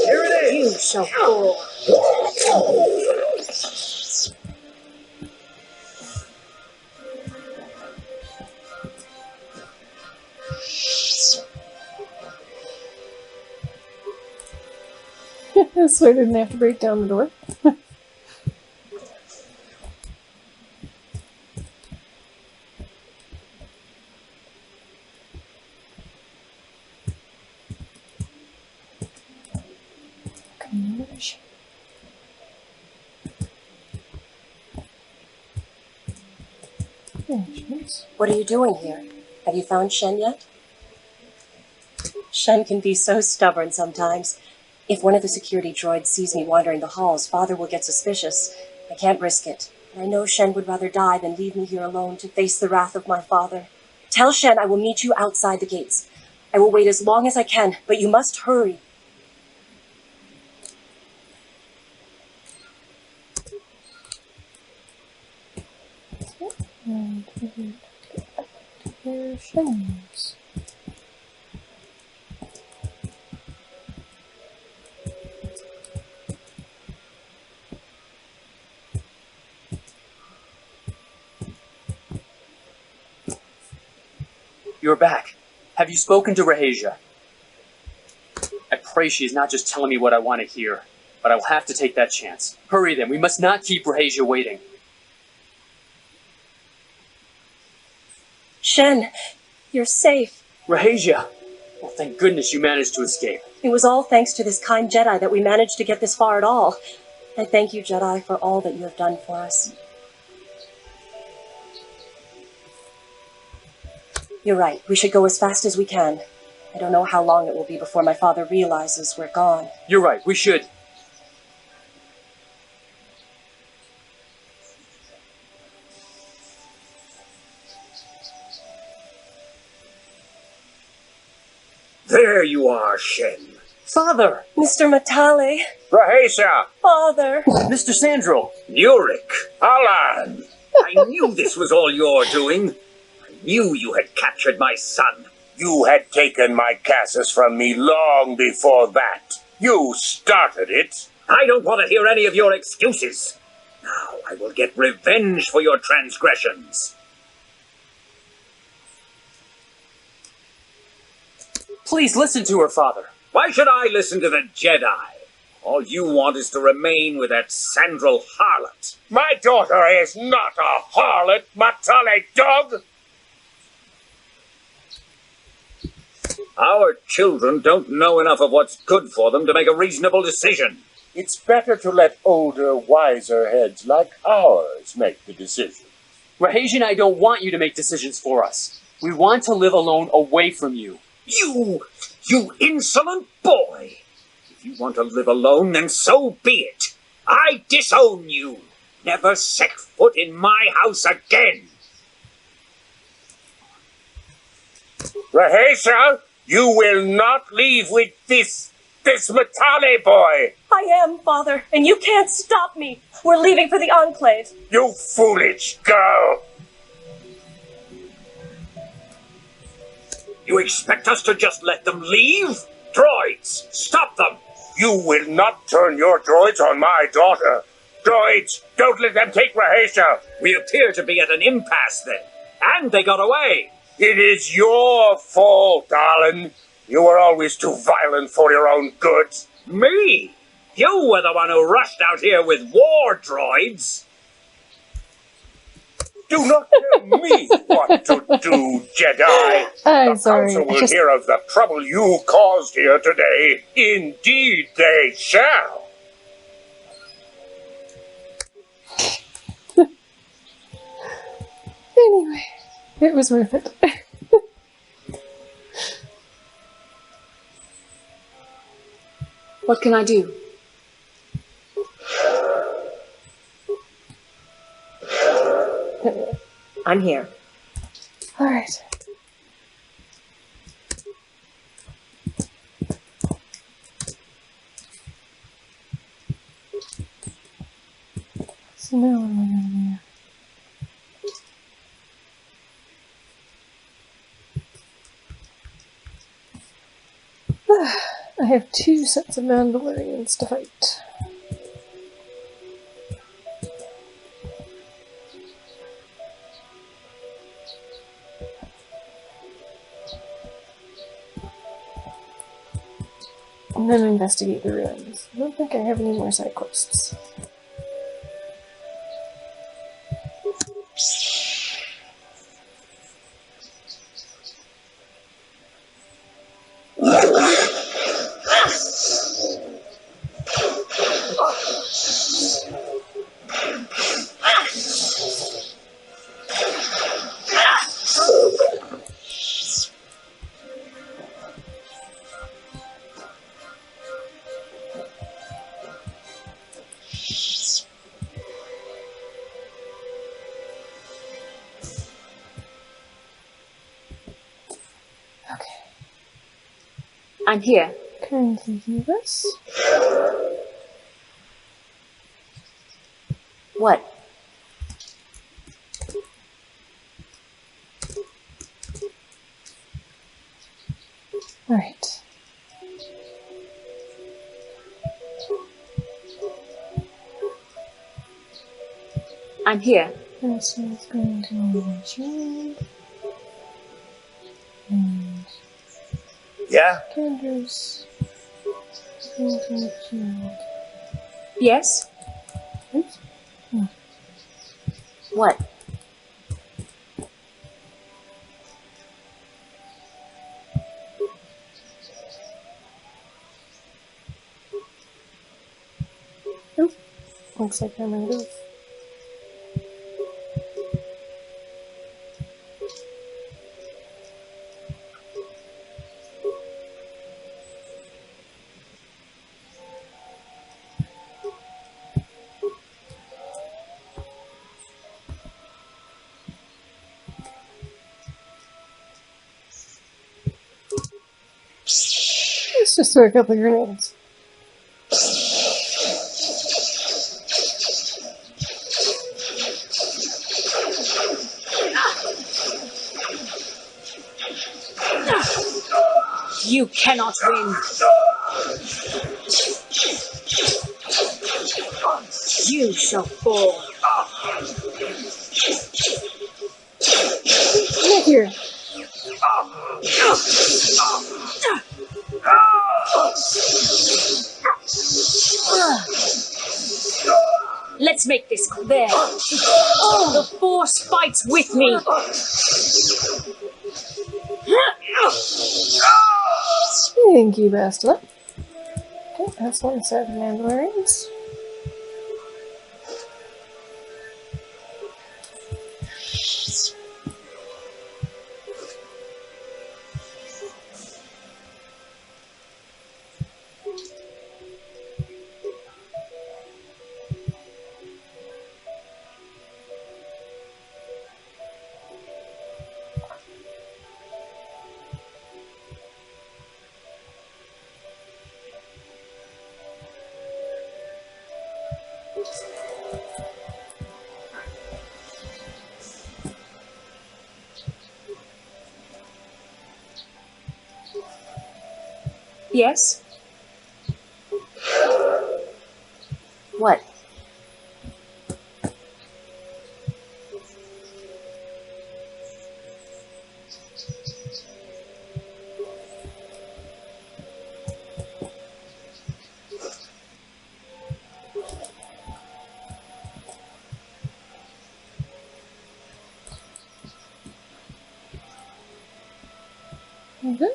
here it is. You shall fall. So I didn't have to break down the door. storage. There she is. What are you doing here? Have you found Shen yet? Shen can be so stubborn sometimes. If one of the security droids sees me wandering the halls, Father will get suspicious. I can't risk it. And I know Shen would rather die than leave me here alone to face the wrath of my father. Tell Shen I will meet you outside the gates. I will wait as long as I can, but you must hurry. And we can get back to their Shens. You're back. Have you spoken to Rahasia? I pray she is not just telling me what I want to hear, but I will have to take that chance. Hurry then, we must not keep Rahasia waiting. Shen, you're safe. Rahasia! Well, thank goodness you managed to escape. It was all thanks to this kind Jedi that we managed to get this far at all. I thank you, Jedi, for all that you have done for us. You're right. We should go as fast as we can. I don't know how long it will be before my father realizes we're gone. You're right, we should. There you are, Shen. Father! Mr. Matale! Rahasia! Father! Mr. Sandro! Yurik! Alan! I knew this was all your doing. I knew you had captured my son. You had taken my Casus from me long before that. You started it. I don't want to hear any of your excuses. Now I will get revenge for your transgressions. Please listen to her, Father. Why should I listen to the Jedi? All you want is to remain with that Sandral harlot. My daughter is not a harlot, Matale dog! Our children don't know enough of what's good for them to make a reasonable decision. It's better to let older, wiser heads like ours make the decision. Rahasia and I don't want you to make decisions for us. We want to live alone away from you. You insolent boy! If you want to live alone, then so be it. I disown you. Never set foot in my house again. Rahasia, you will not leave with this Matale boy. I am, Father, and you can't stop me. We're leaving for the Enclave. You foolish girl. You expect us to just let them leave? Droids, stop them! You will not turn your droids on my daughter. Droids, don't let them take Rahasia. We appear to be at an impasse then. And they got away. It is your fault, darling. You were always too violent for your own good. Me? You were the one who rushed out here with war droids. Do not tell me what to do, Jedi. I'm sorry. The Council will hear of the trouble you caused here today. Indeed they shall. Anyway, it was worth it. What can I do? I'm here. All right. So now what am I going to do? I have 2 sets of Mandalorians to fight. And then investigate the ruins. I don't think I have any more side quests. I'm here. Kindly hear us. What? Alright. I'm here. This is going to be Richard. And Yeah? Kendra's going to be Gerald. Yes? Oops. Oh. What? Oop. Looks like I might have. Let's just throw a couple of grenades. You cannot win. You shall fall. Come here. Let's make this clear. The Force fights with me. Thank you, Bastila. Okay, that's one set of Mandalorians. Yes? What? Mm-hmm.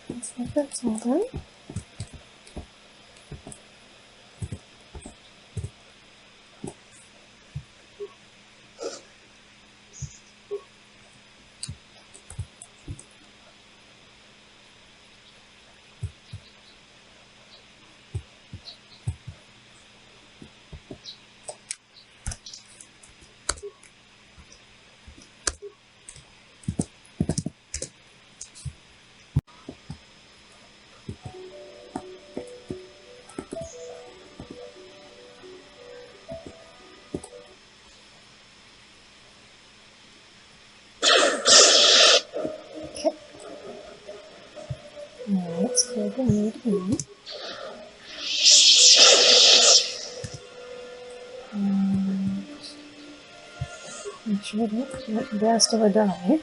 Looks like that's all done. Now let's go to newbie. Make sure I don't let Bastila die.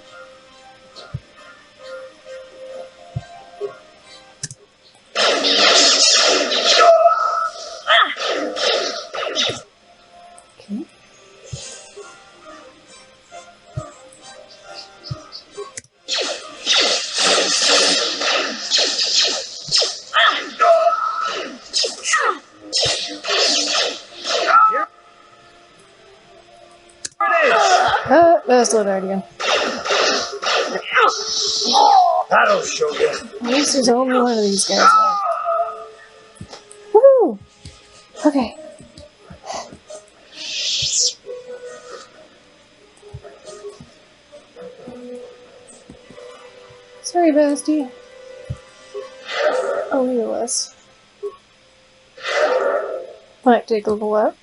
Okay. Bastila died again. That'll show you. At least there's only one of these guys left. Woohoo! Okay. Sorry, Basti. Oh, he was. Might take a little while.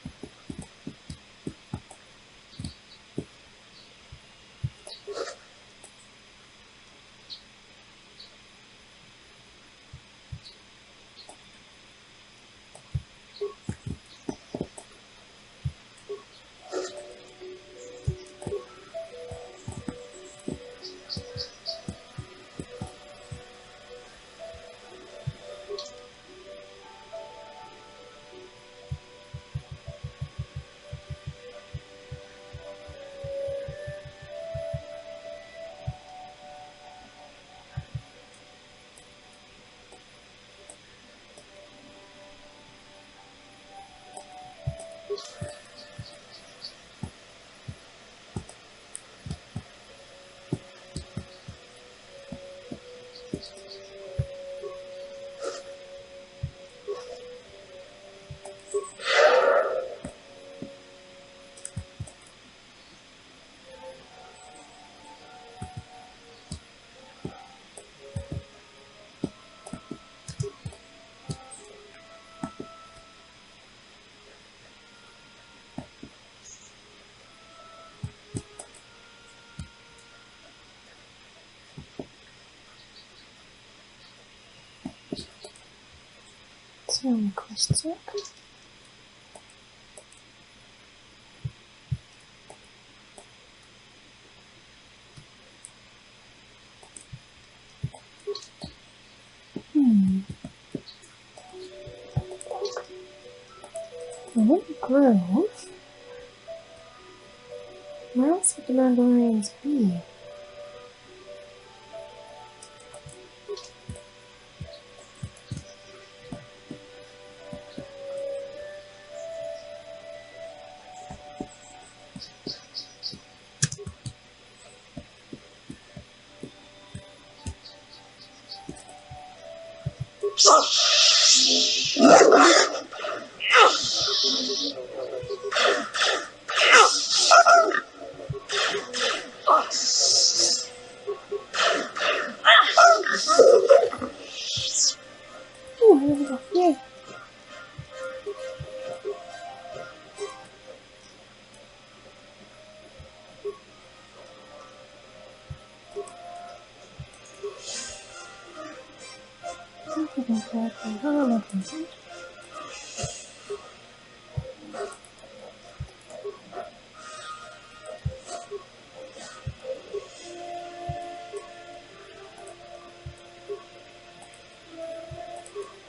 See how many quests work. Grove? Where else would the Mandalorians be? Oh, here we go. Yay!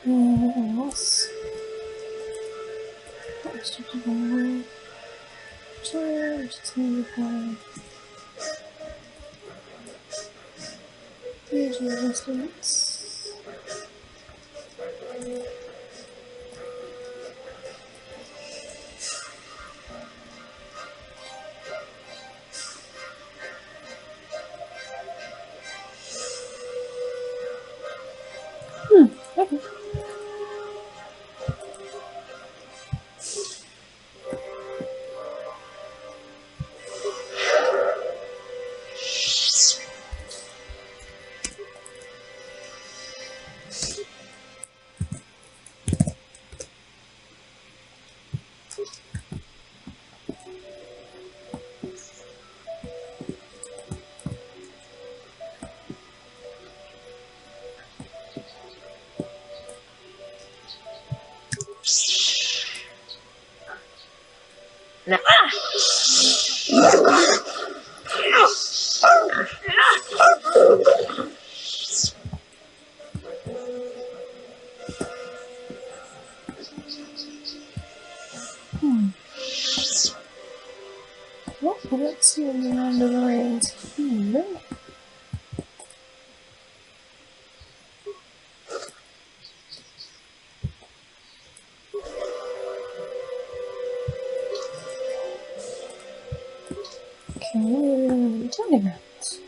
Anything else? Here's your resistance. Okay. Now, Well, let's see what the Mandalorians here. Okay, maybe we're going to be talking about this.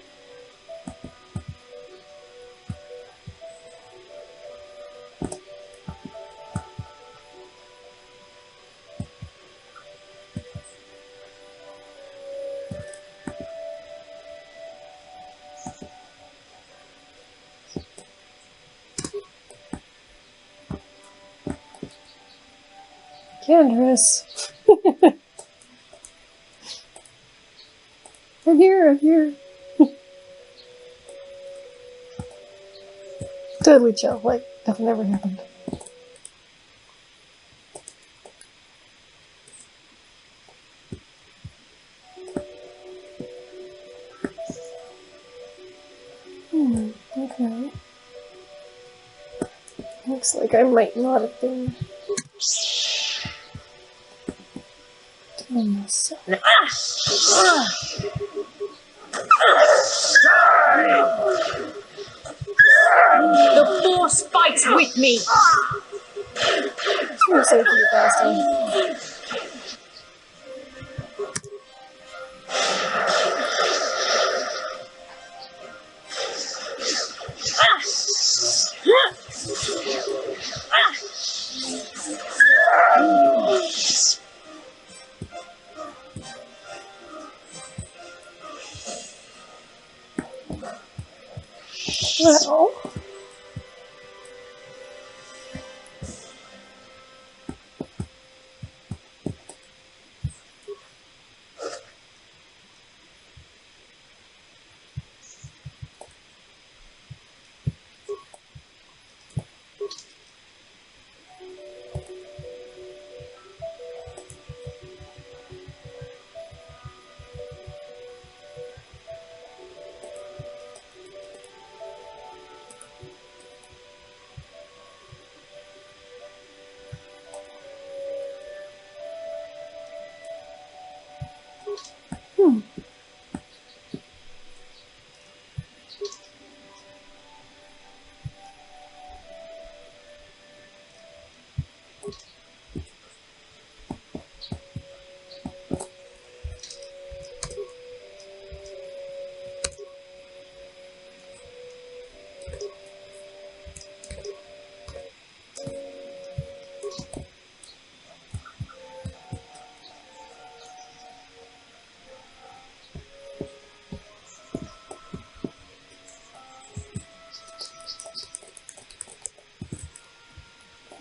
Candace. I'm here, I'm here. Totally chill, like nothing ever happened. Okay. Looks like I might not have been doing myself. The Force fights with me! You're so cute, bastard. Well.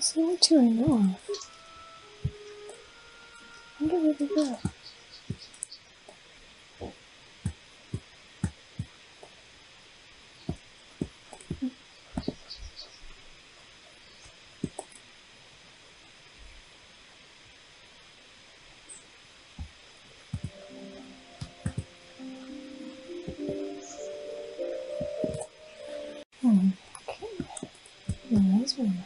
That's the only two I know of. I wonder where they go. Okay. Nice one.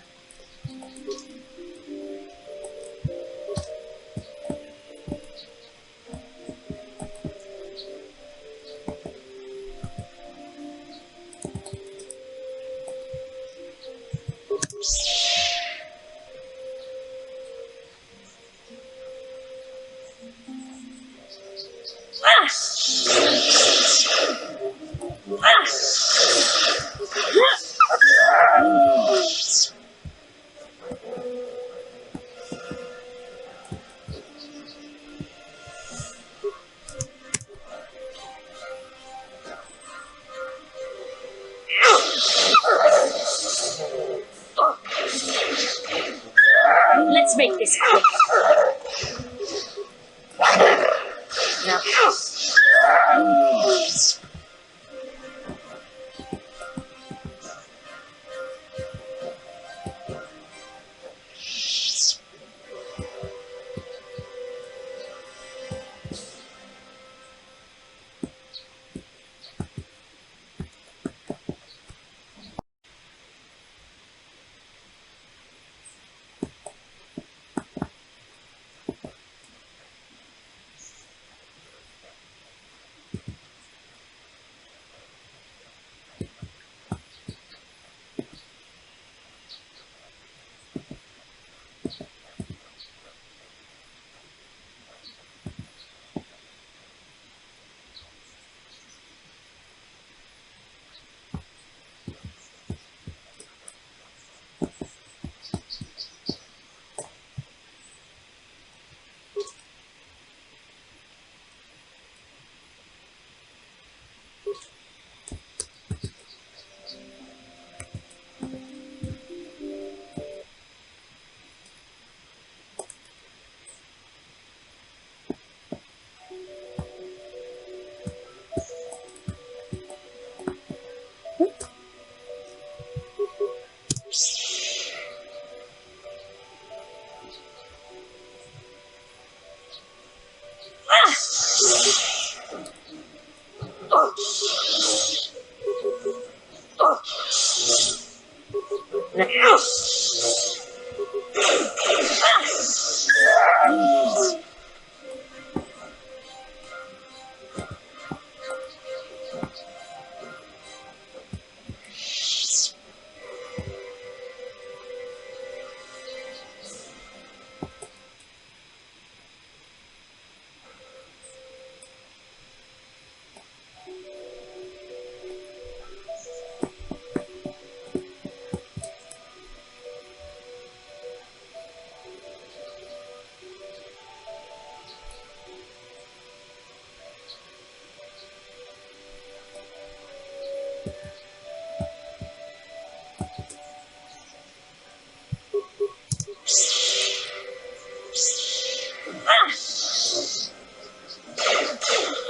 Let's make this quick. Now.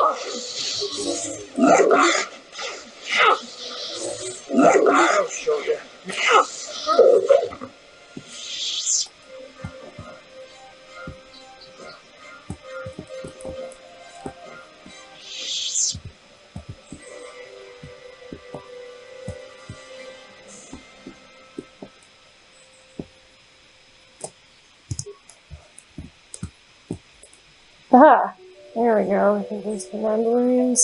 I'll show you. Aha! There we go. I think these are the Mandalorians.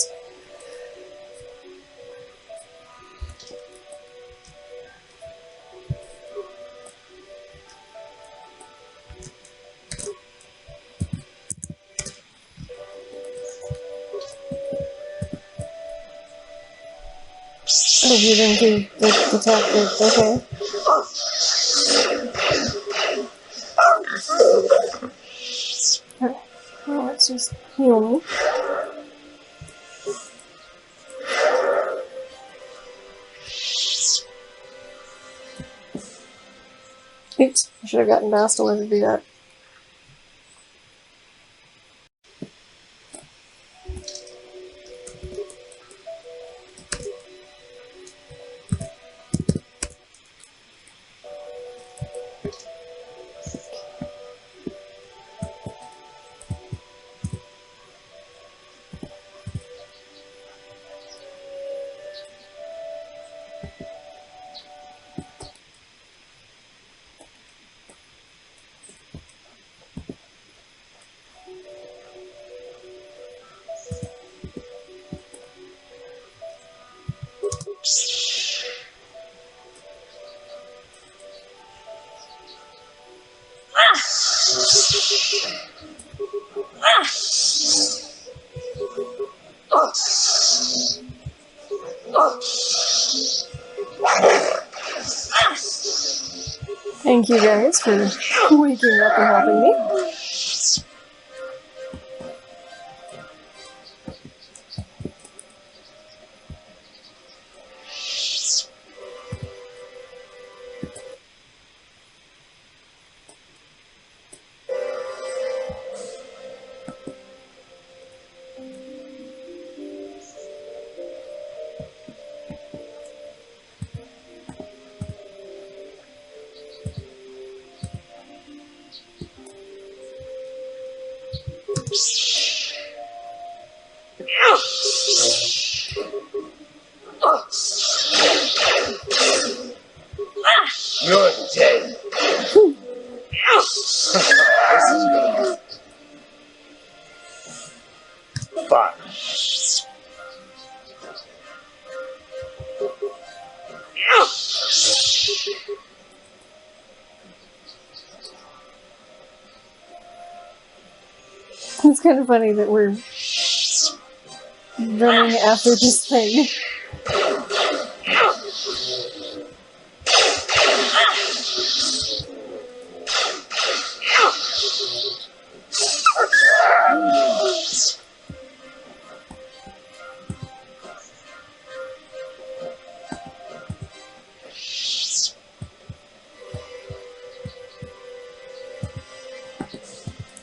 Oh, you didn't do the tactic. Okay. Alright. Well, let's just heal me. Oops, I should have gotten Bastila to do that. Thank you guys for waking up and helping me. You're dead. This is good. Fun. It's kind of funny that we're running after this thing.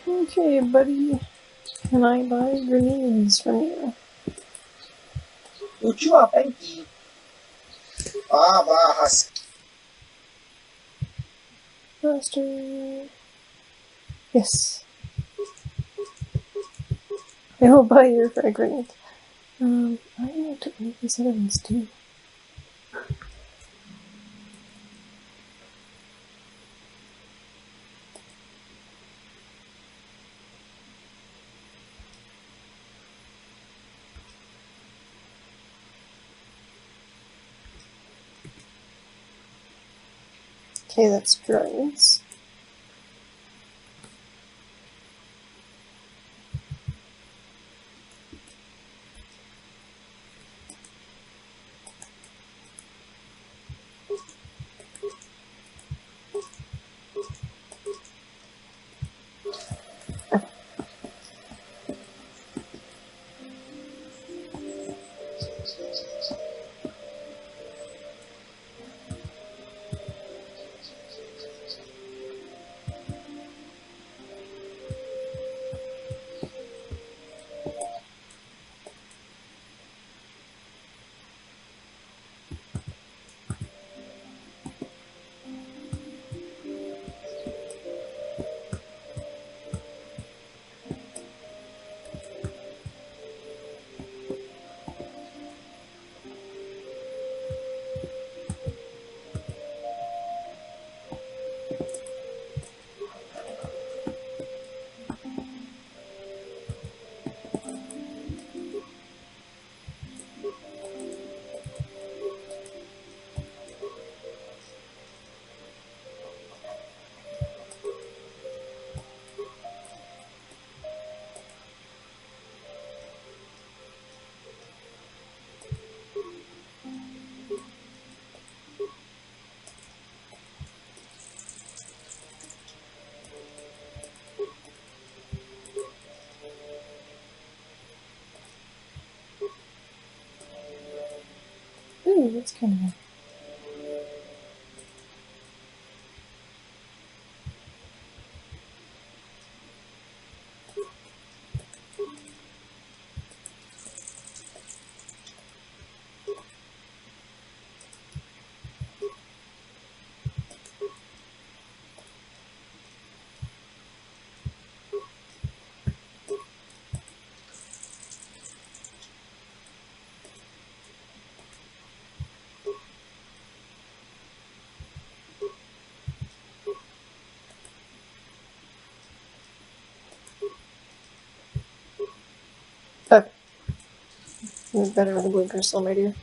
Okay, buddy. Can I buy grenades from you? Uchiwa Benki. Bahas. Master. Yes. I will buy your frag grenade. I don't know what to make these other ones do. Okay, that's drones. that's kind of. Okay. It's better with the blue crystal, my dear.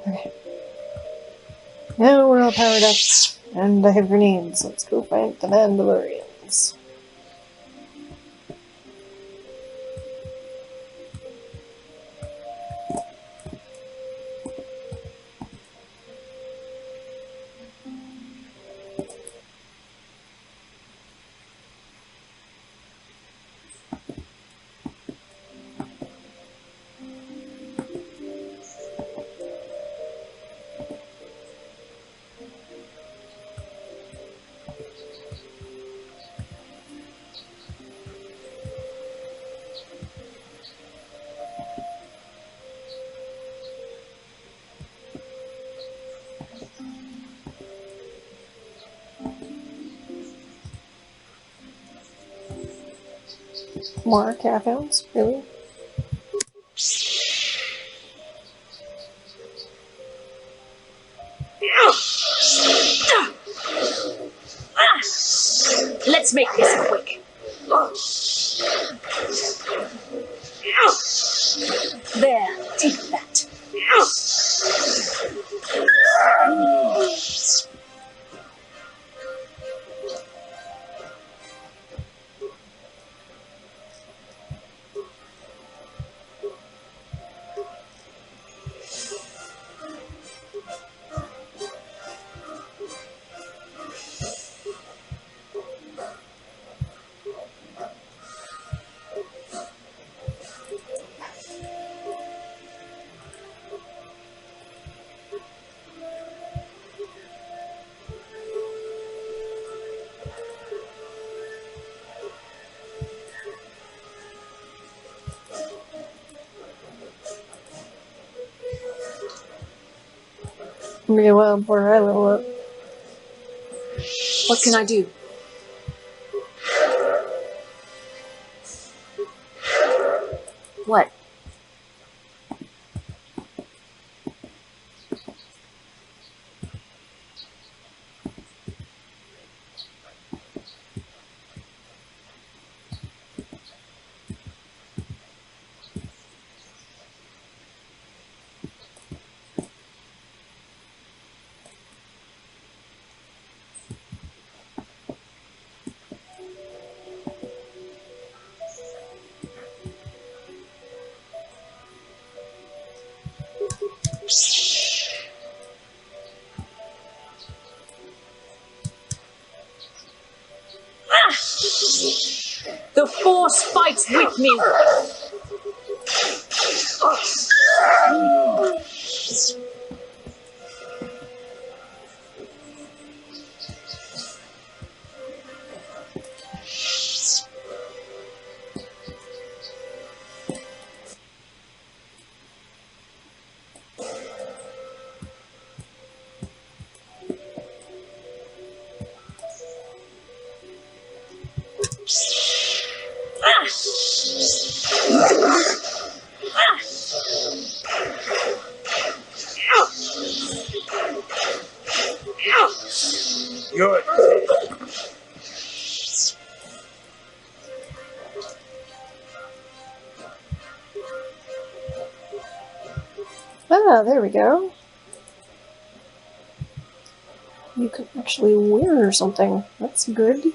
Okay. Now we're all powered up, and I have grenades. Let's go fight the Mandalorians. More calf hounds? Really? Let's make this quick. There, take that. I'm gonna get wild before I level up. What can I do? What? The Force fights with me! You're Ah, there we go. You can actually wear something. That's good.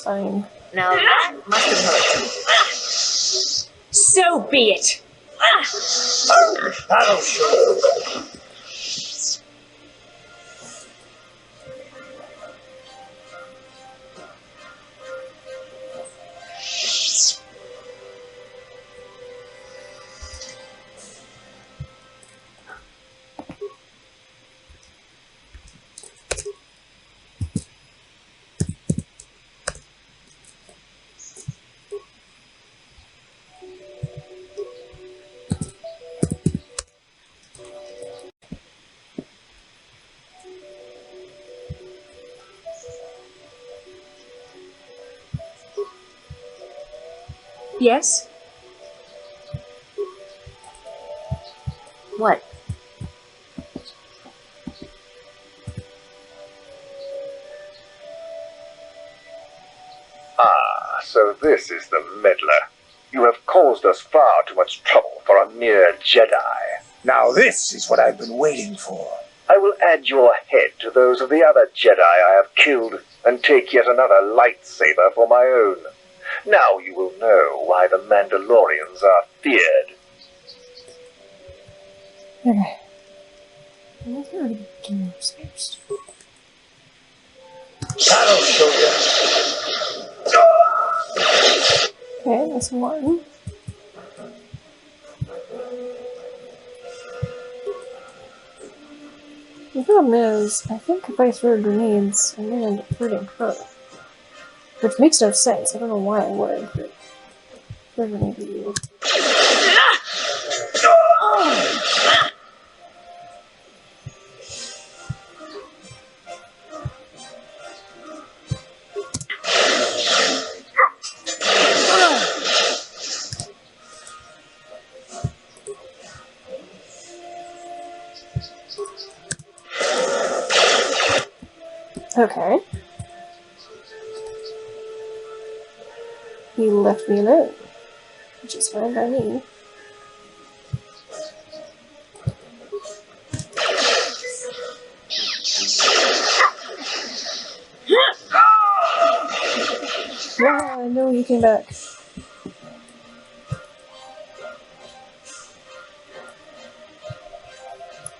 fine. Now that must have hurt. So be it. That'll show. Yes? What? Ah, so this is the meddler. You have caused us far too much trouble for a mere Jedi. Now this is what I've been waiting for. I will add your head to those of the other Jedi I have killed, and take yet another lightsaber for my own. Now you will know why the Mandalorians are feared. Okay. What's already doing first? That'll show you. Okay, that's one. The problem is, I think if I throw grenades, I'm gonna end up hurting her. Which makes no sense. I don't know why I would, but throw grenade at you. Okay. He left me alone, which is fine by me. Ah, I know you came back.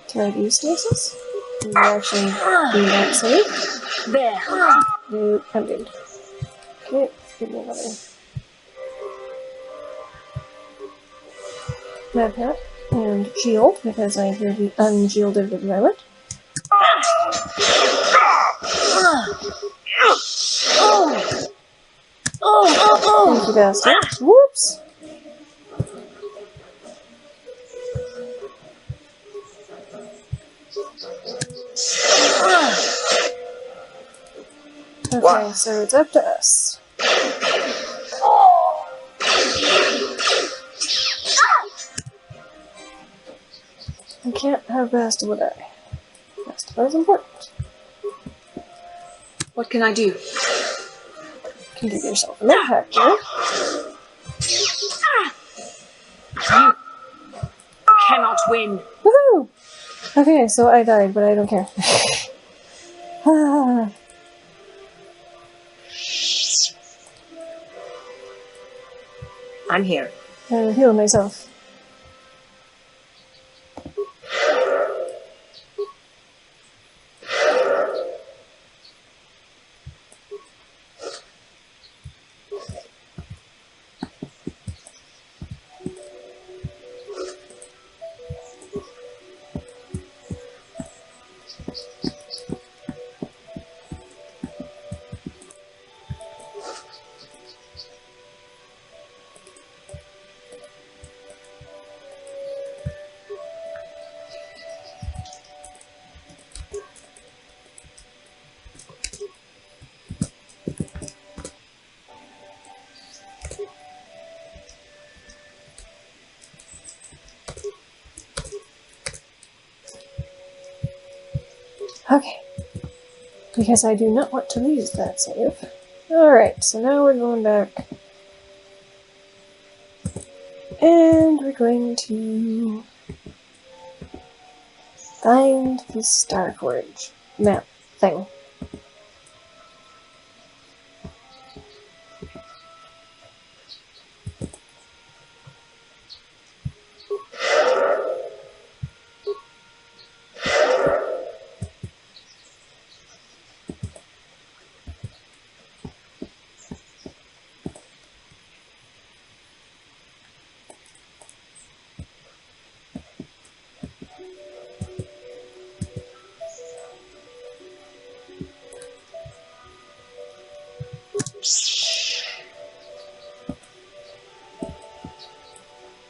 Can I do stasis? Can you actually do that safe? There. No, I'm doomed. Okay, give me another. Mad Pack and shield, because I hear the unshielded at the moment. Thank you, bastard. Whoops! Okay, so it's up to us. I can't have Bastila die. Bastila is important. What can I do? You can give yourself a med pack, Joe. You cannot win. Woohoo! Okay, so I died, but I don't care. Ah. I'm here. I'm healing myself. Okay. Because I do not want to lose that save. Alright, so now we're going back. And we're going to find the Star Forge map thing.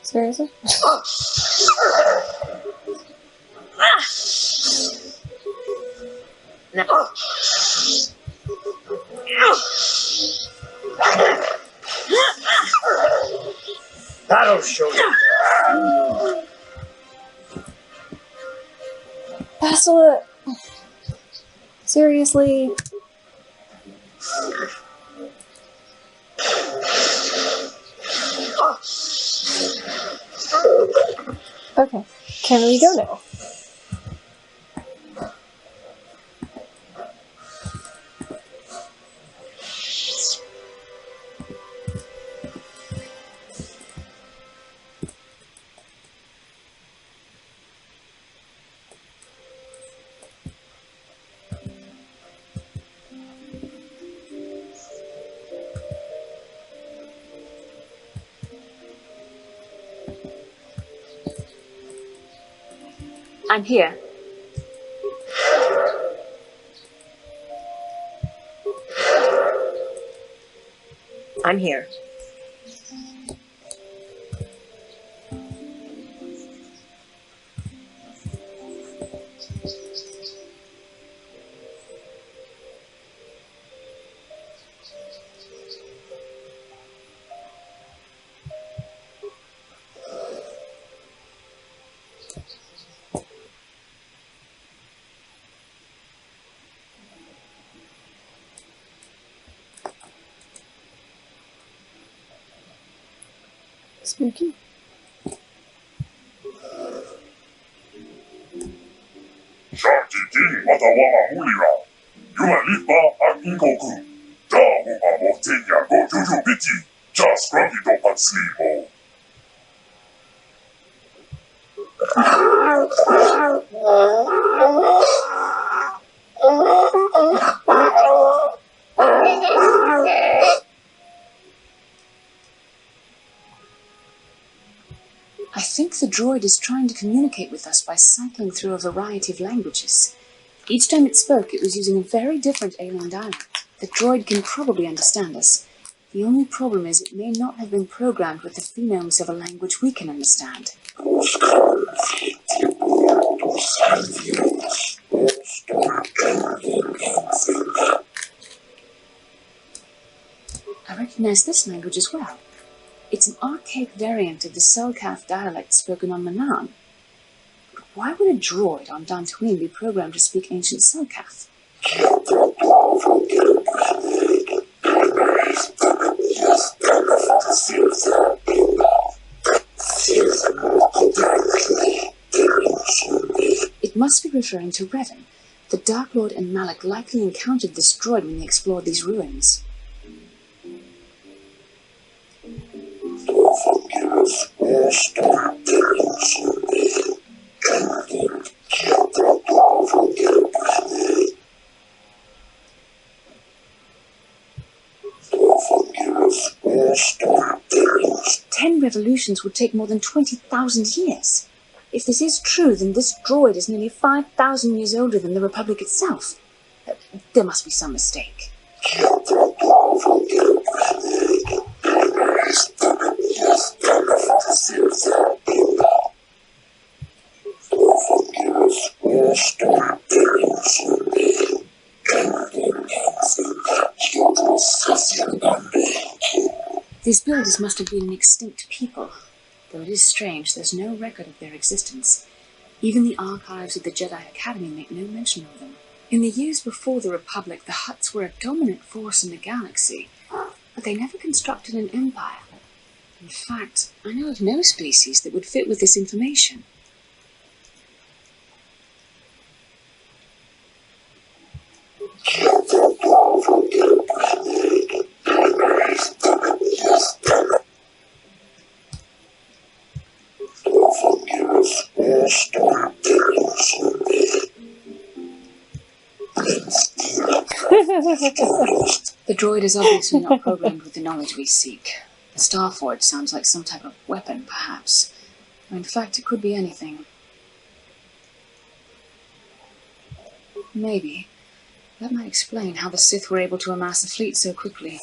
Seriously? No. That'll show you. Bastila! Seriously? Okay, can we go now? I'm here. I'm here. Spooky. Shartiti Watawama Mulira. Yualipa Akikoku. Dahuma Moteya Go Juju Biti. Just Scrubby Dopat Sleepo. I think the droid is trying to communicate with us by cycling through a variety of languages. Each time it spoke, it was using a very different alien dialect. The droid can probably understand us. The only problem is it may not have been programmed with the phonemes of a language we can understand. I recognize this language as well. It's an archaic variant of the Selkath dialect spoken on Manan. But why would a droid on Dantooine be programmed to speak ancient Selkath? It must be referring to Revan. The Dark Lord and Malak likely encountered this droid when they explored these ruins. Ten revolutions would take more than 20,000 years. If this is true, then this droid is nearly 5,000 years older than the Republic itself. There must be some mistake. These builders must have been an extinct people. Though it is strange, there's no record of their existence. Even the archives of the Jedi Academy make no mention of them. In the years before the Republic, the Hutts were a dominant force in the galaxy, but they never constructed an empire. In fact, I know of no species that would fit with this information. The droid is obviously not programmed with the knowledge we seek. The Starforge sounds like some type of weapon, perhaps. Or in fact, it could be anything. Maybe. That might explain how the Sith were able to amass a fleet so quickly.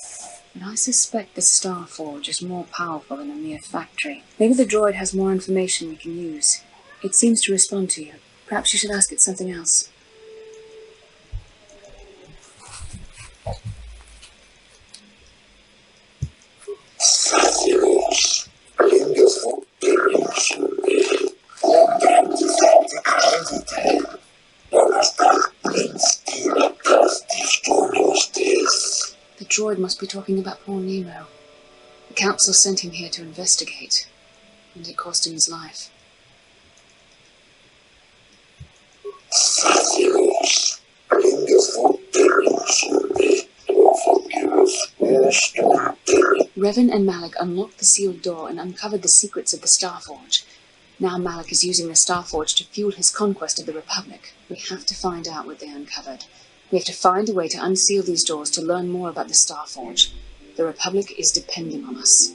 but I suspect the Star Forge is more powerful than a mere factory. Maybe the droid has more information we can use. It seems to respond to you. Perhaps you should ask it something else. The droid must be talking about poor Nemo. The council sent him here to investigate, and it cost him his life. Revan and Malik unlocked the sealed door and uncovered the secrets of the Starforge. Now Malik is using the Starforge to fuel his conquest of the Republic. We have to find out what they uncovered. We have to find a way to unseal these doors to learn more about the Starforge. The Republic is depending on us.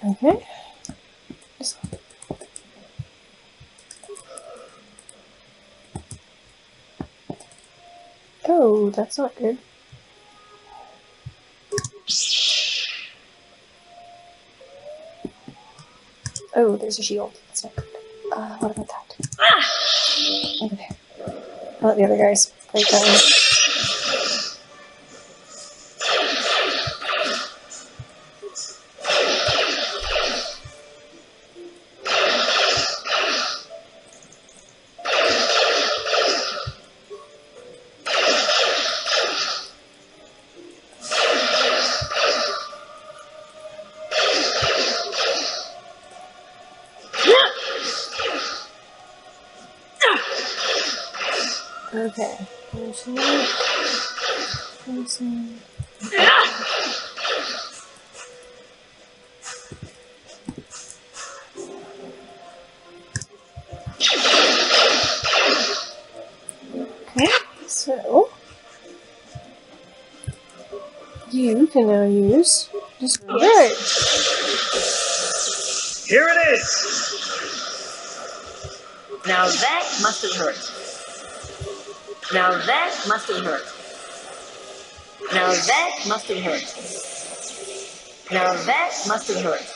Okay. Oh, that's not good. Oh, there's a shield. That's not good. What about that? Over there. Let the other guys play time. Okay. Okay, so you can now use just right. Here it is! Now that must have hurt. Now that must have hurt. Now that must have hurt. Now that must have hurt.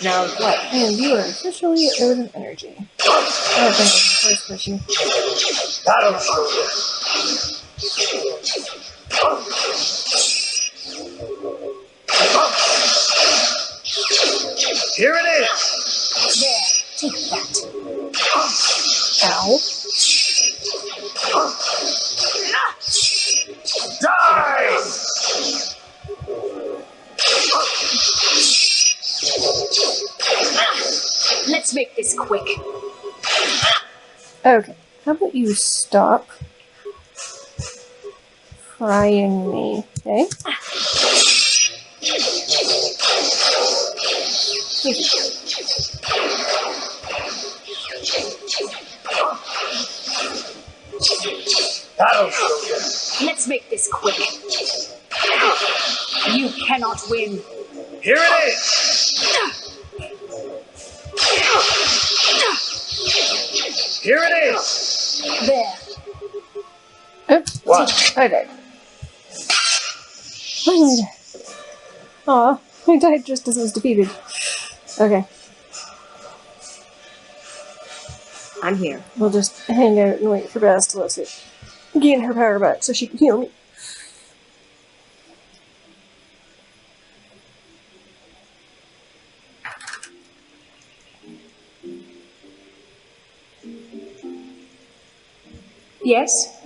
Now what? And you are officially out of energy. Oh, thank you. First pushing. That'll Here it is! There, take that. Ow. Die! Let's make this quick. Okay, how about you stop frying me, okay? That'll Let's make this quick. You cannot win. Here it is! Here it is! There. Oops. What? I died. Finally died. Aw, I died just as I was defeated. Okay. I'm here. We'll just hang out and wait for Bastila to gain her power back so she can heal me. Yes?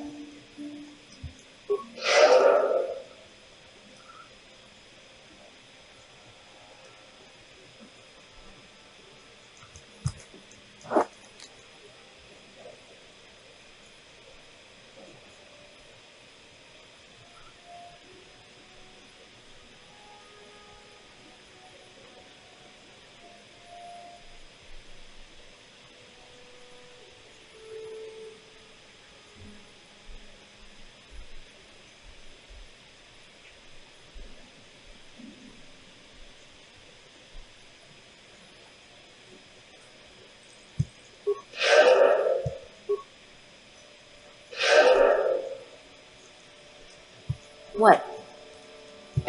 What?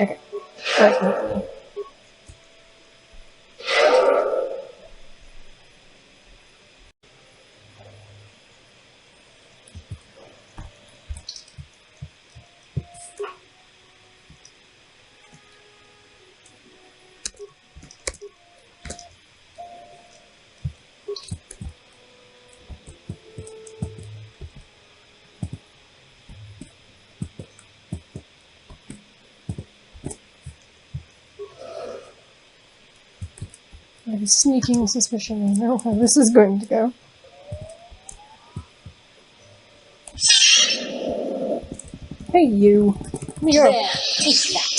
Okay. Okay. I have a sneaking suspicion I know how this is going to go. Hey, you. Come here. There, take that.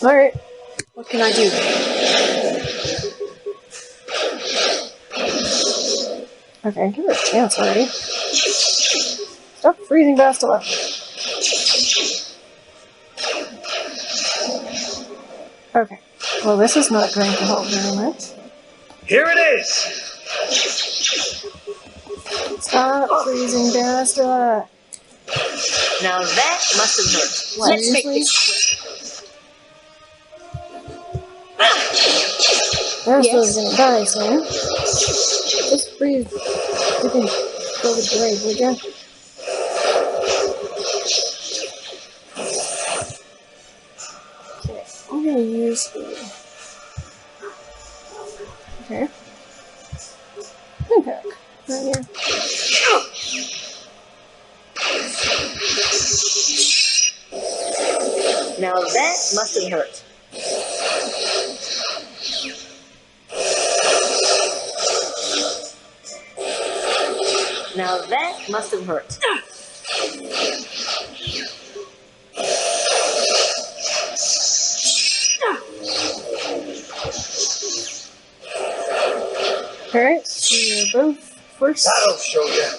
Alright. What can I do? Okay, give it a chance already. Stop freezing Bastila. Okay. Well, this is not going to help very much. Here it is! Stop freezing Bastila. Now that must have hurt. What? Let's make Seriously? this quick. Bastila's gonna die soon. Just freeze. You can go to the grave, would ya? Okay, I'm gonna use the... Okay. Impact. Right here. Now that must have hurt. Now that must have hurt. Alright, so you're both first. That'll show you.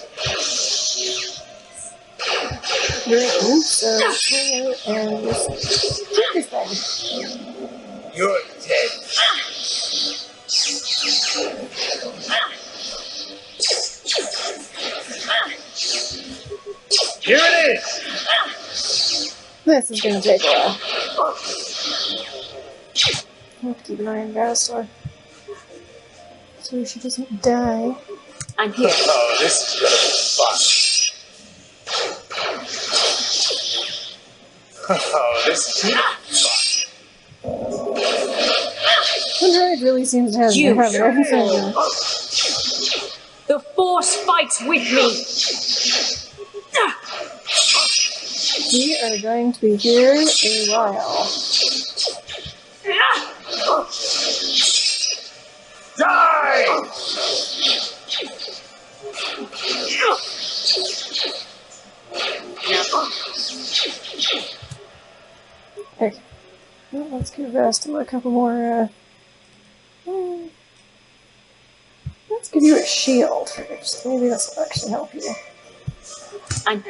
You're in, so hang out and just take this thing. You're dead. Here it is! This is gonna take a while. I'll have to keep an eye on Bastila, so she doesn't die. I'm here. Oh, this is gonna be fun. Oh, this is gonna be fun. The droid really seems to have You everything. The Force fights with me. We are going to be here a while. Die! Okay. Well, let's give Bastila a couple more, let's give you a shield first. Maybe this will actually help you. I'm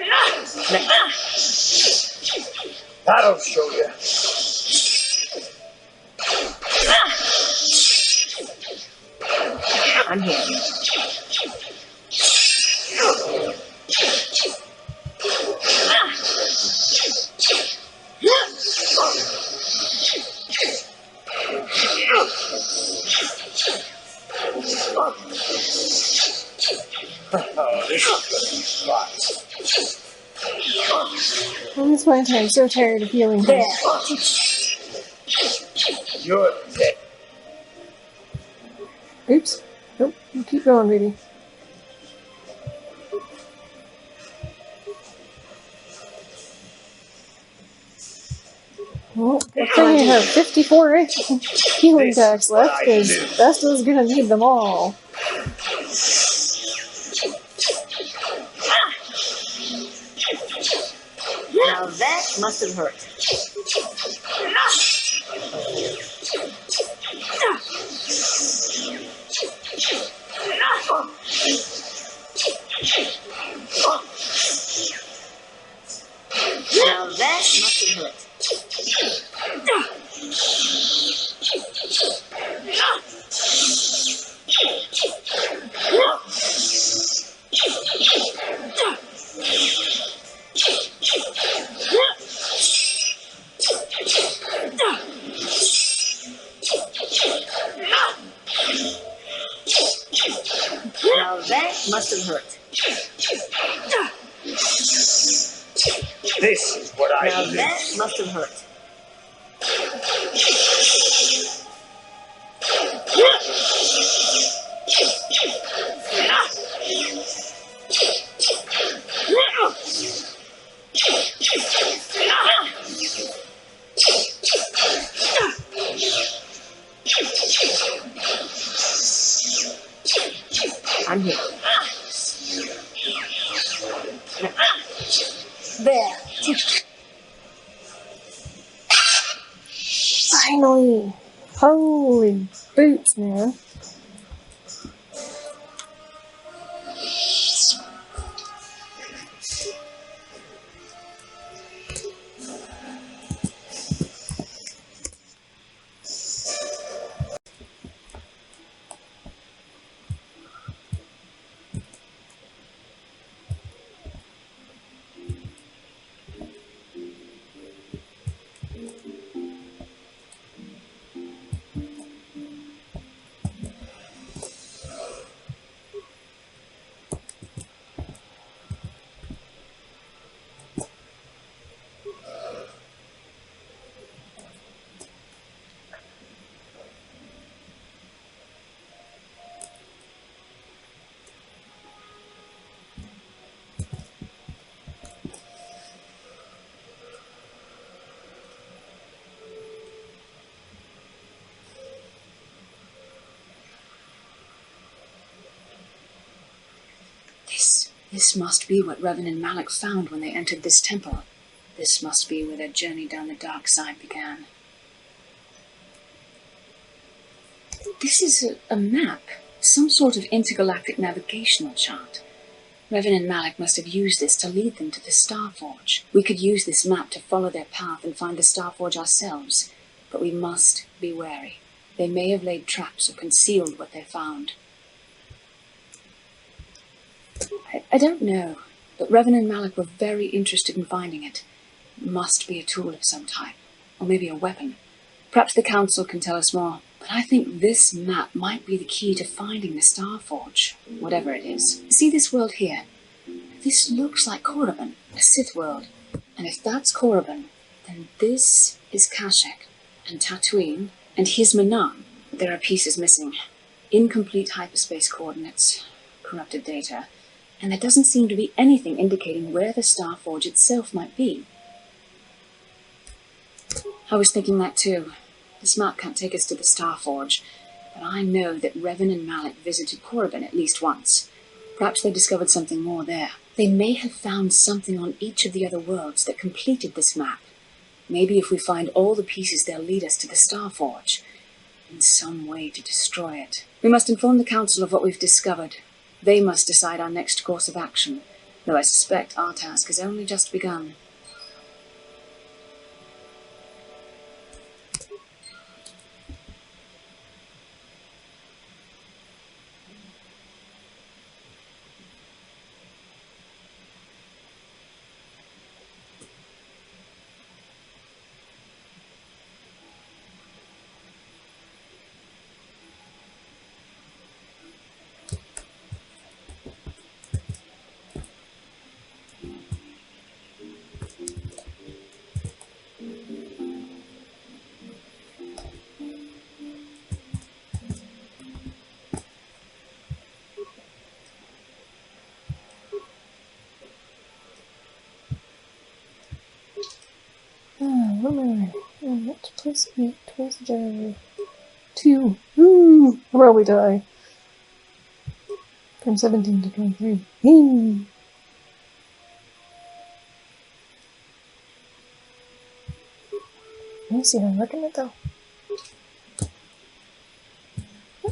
That'll show you. I'm here. Oh, this is gonna be fun. At this point, I'm so tired of healing her. You're dead. Oops. Nope. You keep going, baby. Well, I think you have 54 healing packs left, because Bastila's gonna need them all. Now that must have hurt. Now that must have hurt. Now that must have hurt. This is what I Now believe. that must have hurt. I'm here. There. Finally! Holy boots, man. This must be what Revan and Malak found when they entered this temple. This must be where their journey down the dark side began. This is a map, some sort of intergalactic navigational chart. Revan and Malak must have used this to lead them to the Starforge. We could use this map to follow their path and find the Starforge ourselves, but we must be wary. They may have laid traps or concealed what they found. I don't know, but Revan and Malak were very interested in finding it. It must be a tool of some type, or maybe a weapon. Perhaps the Council can tell us more, but I think this map might be the key to finding the Starforge, whatever it is. See this world here? This looks like Korriban, a Sith world. And if that's Korriban, then this is Kashyyyk, and Tatooine, and here's Manaan. There are pieces missing. Incomplete hyperspace coordinates, corrupted data, and there doesn't seem to be anything indicating where the Starforge itself might be. I was thinking that too. This map can't take us to the Starforge, but I know that Revan and Malak visited Korriban at least once. Perhaps they discovered something more there. They may have found something on each of the other worlds that completed this map. Maybe if we find all the pieces, they'll lead us to the Starforge, in some way to destroy it. We must inform the Council of what we've discovered. They must decide our next course of action, though I suspect our task has only just begun. What plus 8 twice the general? 2. Ooh! I'll probably die. From 17 to 23. Let me see how I'm looking at though.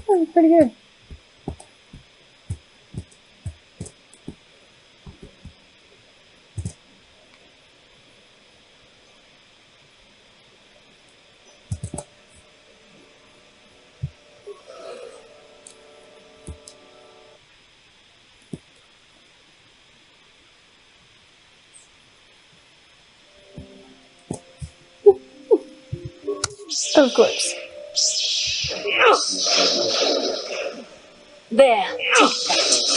That was pretty good. Of course. There, take that.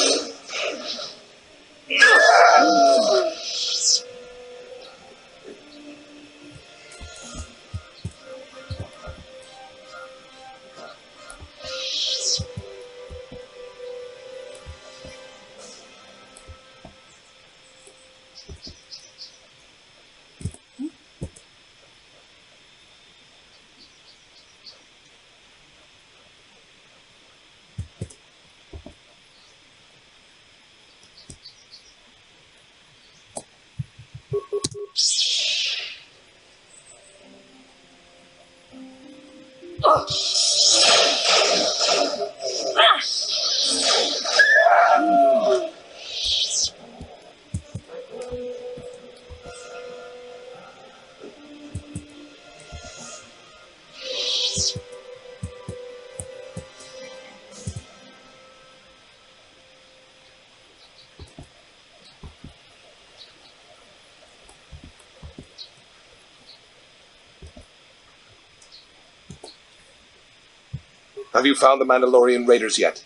Have you found the Mandalorian raiders yet?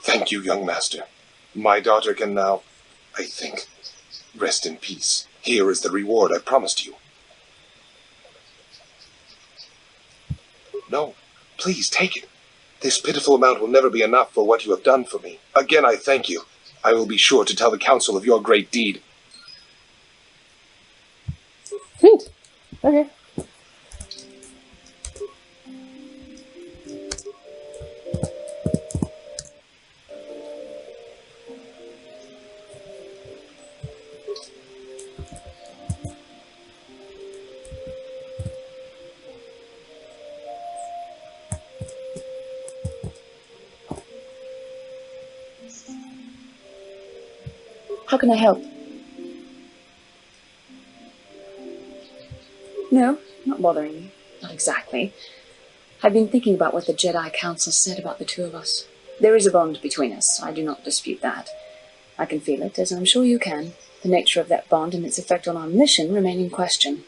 Thank you, young master. My daughter can now, I think, rest in peace. Here is the reward I promised you. No, please take it. This pitiful amount will never be enough for what you have done for me. Again, I thank you. I will be sure to tell the council of your great deed. Sweet. Okay. How can I help? No, not bothering you. Not exactly. I've been thinking about what the Jedi Council said about the two of us. There is a bond between us. I do not dispute that. I can feel it, as I'm sure you can. The nature of that bond and its effect on our mission remain in question.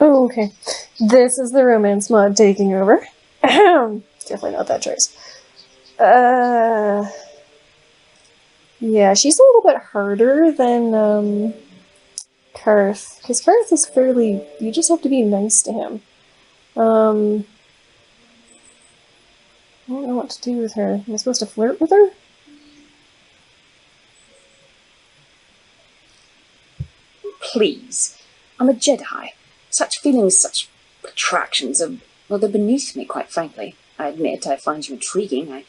Oh, okay. This is the romance mod taking over. Definitely not that choice. Yeah, she's a little bit harder than, Karth. Because Karth is fairly... You just have to be nice to him. I don't know what to do with her. Am I supposed to flirt with her? Please. I'm a Jedi. Such feelings, such attractions are... Well, they're beneath me, quite frankly. I admit I find you intriguing. I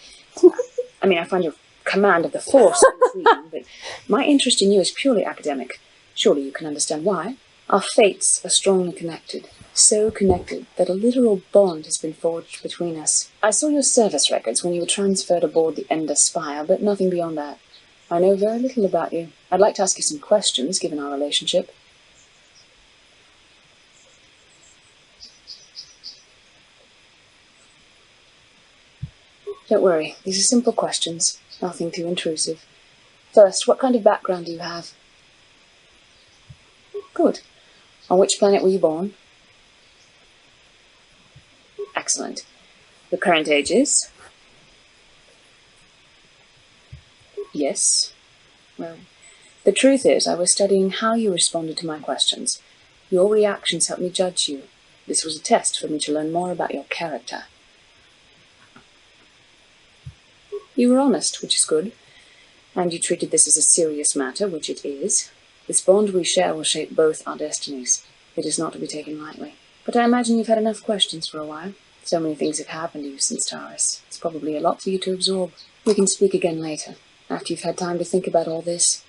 find your command of the Force intriguing, but my interest in you is purely academic. Surely you can understand why. Our fates are strongly connected. So connected that a literal bond has been forged between us. I saw your service records when you were transferred aboard the Ender Spire, but nothing beyond that. I know very little about you. I'd like to ask you some questions, given our relationship. Don't worry, these are simple questions. Nothing too intrusive. First, what kind of background do you have? Good. On which planet were you born? Excellent. Your current age is? Yes. Well, the truth is, I was studying how you responded to my questions. Your reactions helped me judge you. This was a test for me to learn more about your character. You were honest, which is good. And you treated this as a serious matter, which it is. This bond we share will shape both our destinies. It is not to be taken lightly. But I imagine you've had enough questions for a while. So many things have happened to you since Taris. It's probably a lot for you to absorb. We can speak again later, after you've had time to think about all this.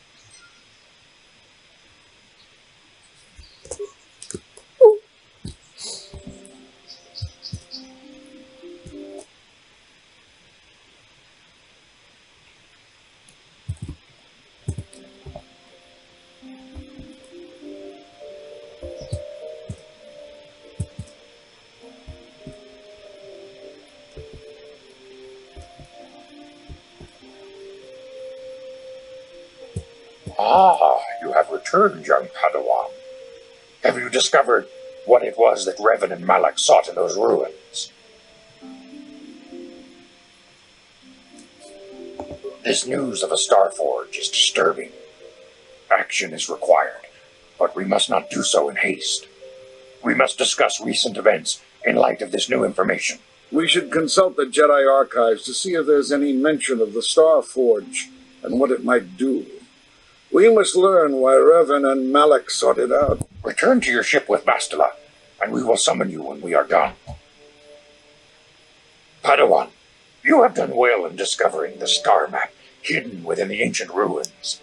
returned, young Padawan. Have you discovered what it was that Revan and Malak sought in those ruins? This news of a Starforge is disturbing. Action is required, but we must not do so in haste. We must discuss recent events in light of this new information. We should consult the Jedi archives to see if there's any mention of the Starforge and what it might do. We must learn why Revan and Malak sought it out. Return to your ship with Bastila, and we will summon you when we are done. Padawan, you have done well in discovering the star map hidden within the ancient ruins.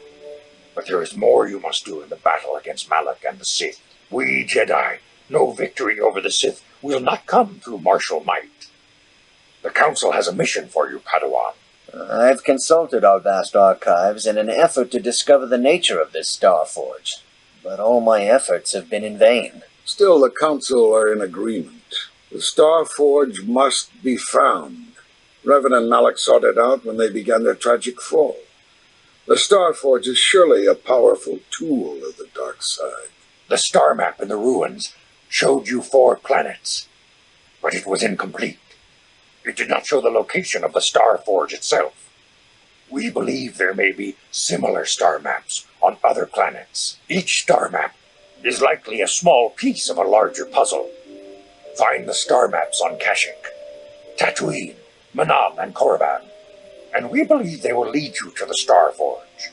But there is more you must do in the battle against Malak and the Sith. We Jedi know victory over the Sith will not come through martial might. The Council has a mission for you, Padawan. I've consulted our vast archives in an effort to discover the nature of this Starforge, but all my efforts have been in vain. Still, the Council are in agreement. The Starforge must be found. Revan and Malak sought it out when they began their tragic fall. The Starforge is surely a powerful tool of the dark side. The star map in the ruins showed you 4 planets, but it was incomplete. It did not show the location of the Starforge itself. We believe there may be similar star maps on other planets. Each star map is likely a small piece of a larger puzzle. Find the star maps on Kashyyyk, Tatooine, Manal, and Korriban, and we believe they will lead you to the Starforge.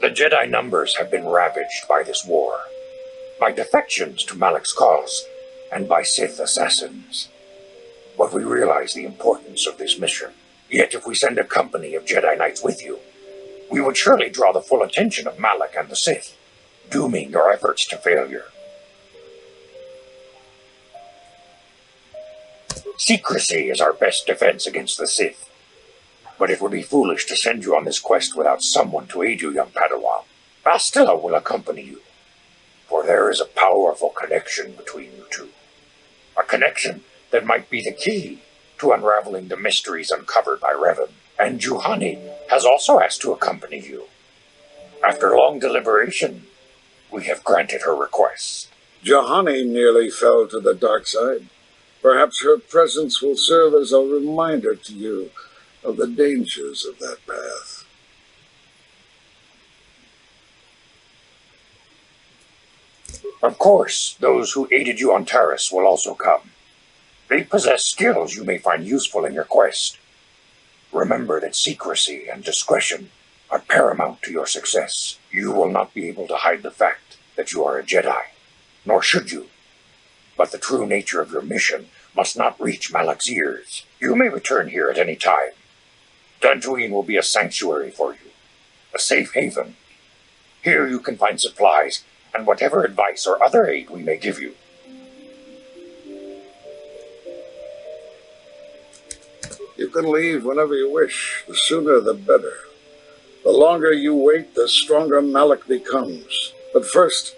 The Jedi numbers have been ravaged by this war, by defections to Malak's cause, and by Sith assassins. But we realize the importance of this mission. Yet if we send a company of Jedi Knights with you, we would surely draw the full attention of Malak and the Sith, dooming your efforts to failure. Secrecy is our best defense against the Sith, but it would be foolish to send you on this quest without someone to aid you, young Padawan. Bastila will accompany you, for there is a powerful connection between you two. A connection that might be the key to unraveling the mysteries uncovered by Revan. And Juhani has also asked to accompany you. After long deliberation, we have granted her request. Juhani nearly fell to the dark side. Perhaps her presence will serve as a reminder to you of the dangers of that path. Of course, those who aided you on Taris will also come. They possess skills you may find useful in your quest. Remember that secrecy and discretion are paramount to your success. You will not be able to hide the fact that you are a Jedi, nor should you. But the true nature of your mission must not reach Malak's ears. You may return here at any time. Dantooine will be a sanctuary for you, a safe haven. Here you can find supplies and whatever advice or other aid we may give you. You can leave whenever you wish. The sooner the better. The longer you wait, the stronger Malak becomes. But first,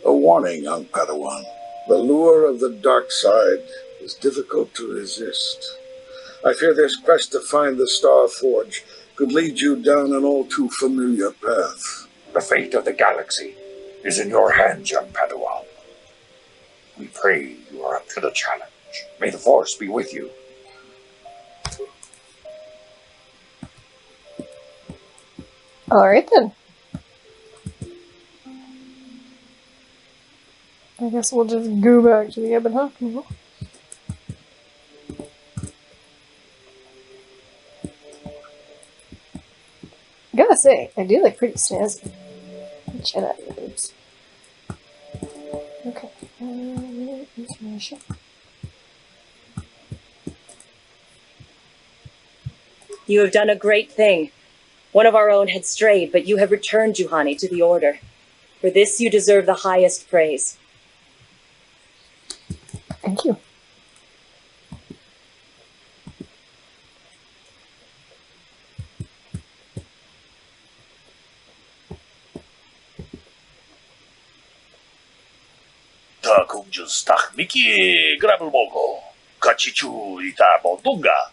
a warning, young Padawan. The lure of the dark side is difficult to resist. I fear this quest to find the Starforge could lead you down an all too familiar path. The fate of the galaxy is in your hands, young Padawan. We pray you are up to the challenge. May the Force be with you. Alright then. I guess we'll just go back to the Ebon Hawk now. Gotta say, I do look pretty snazzy. Jedi robes. Okay. Information. You have done a great thing. One of our own had strayed, but you have returned Juhani to the Order. For this you deserve the highest praise. Thank you. Takunjus Miki Grabulmogo, Kachichu Ita Bondunga.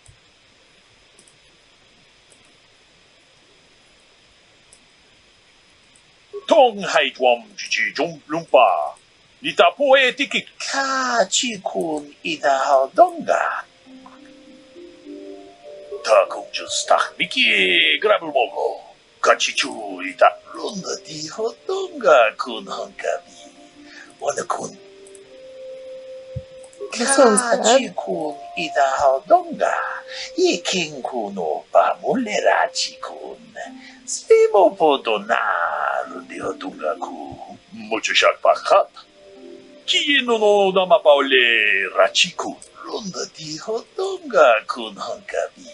Tong haitwam jijong lumpa. Nita poetic. Kachikun ida donga. Takong justach Miki Gravelmogo. Kachichu ita. Runda di hodonga kun hankabi. Wanakun. This sounds bad. Kachikun ida donga. Ikin kuno pamulerachi kun. Spimo podonar di hodonga ku. Muchashak pakat. Kino no namapaule rachiku. Runda di hodonga kun hankabi.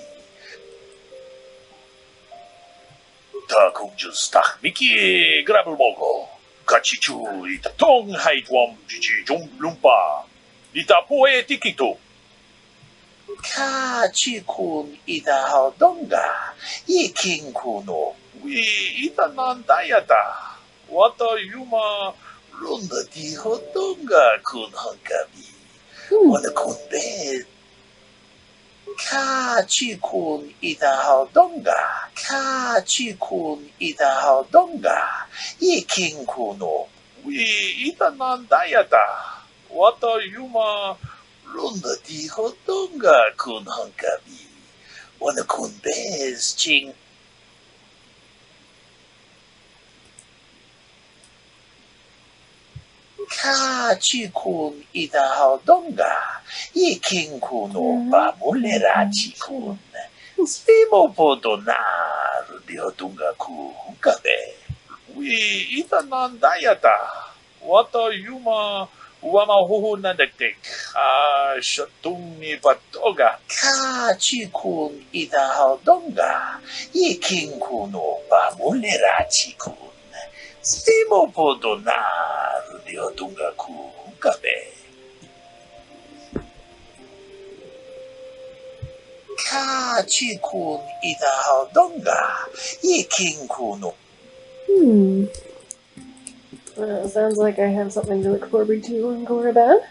Takong justach Miki Gravelmogo. Kachichu ita. Tong haitwam jijong lumpa. Nita poetikito. Kachikun ida donga. Ikin kuno. We ita nandayata. Wata yuma. Runda di hodonga kun hankabi. Wanakun bed. Kachikun ida donga. Kachikun ida donga. Ikin kuno. We ita nandayata. Wata yuma. Runda di hodonga kun hankabi. Wanakun bez ching. Kachikun ida donga. Ikin kuno pamulerachi kun. Spimo podonar di hodonga ku hunkabe. We ita nandayata. Wata yuma. Wamahuhu nandagtik. Shatung ni patoga. Kachikun ida donga. Ikin kuno pamulerachi kun. Spimo podonar di hodonga ku hunkabe. Kachikun ida donga. Ikin kuno. Well, sounds like I have something to look forward to on Kotor Mod.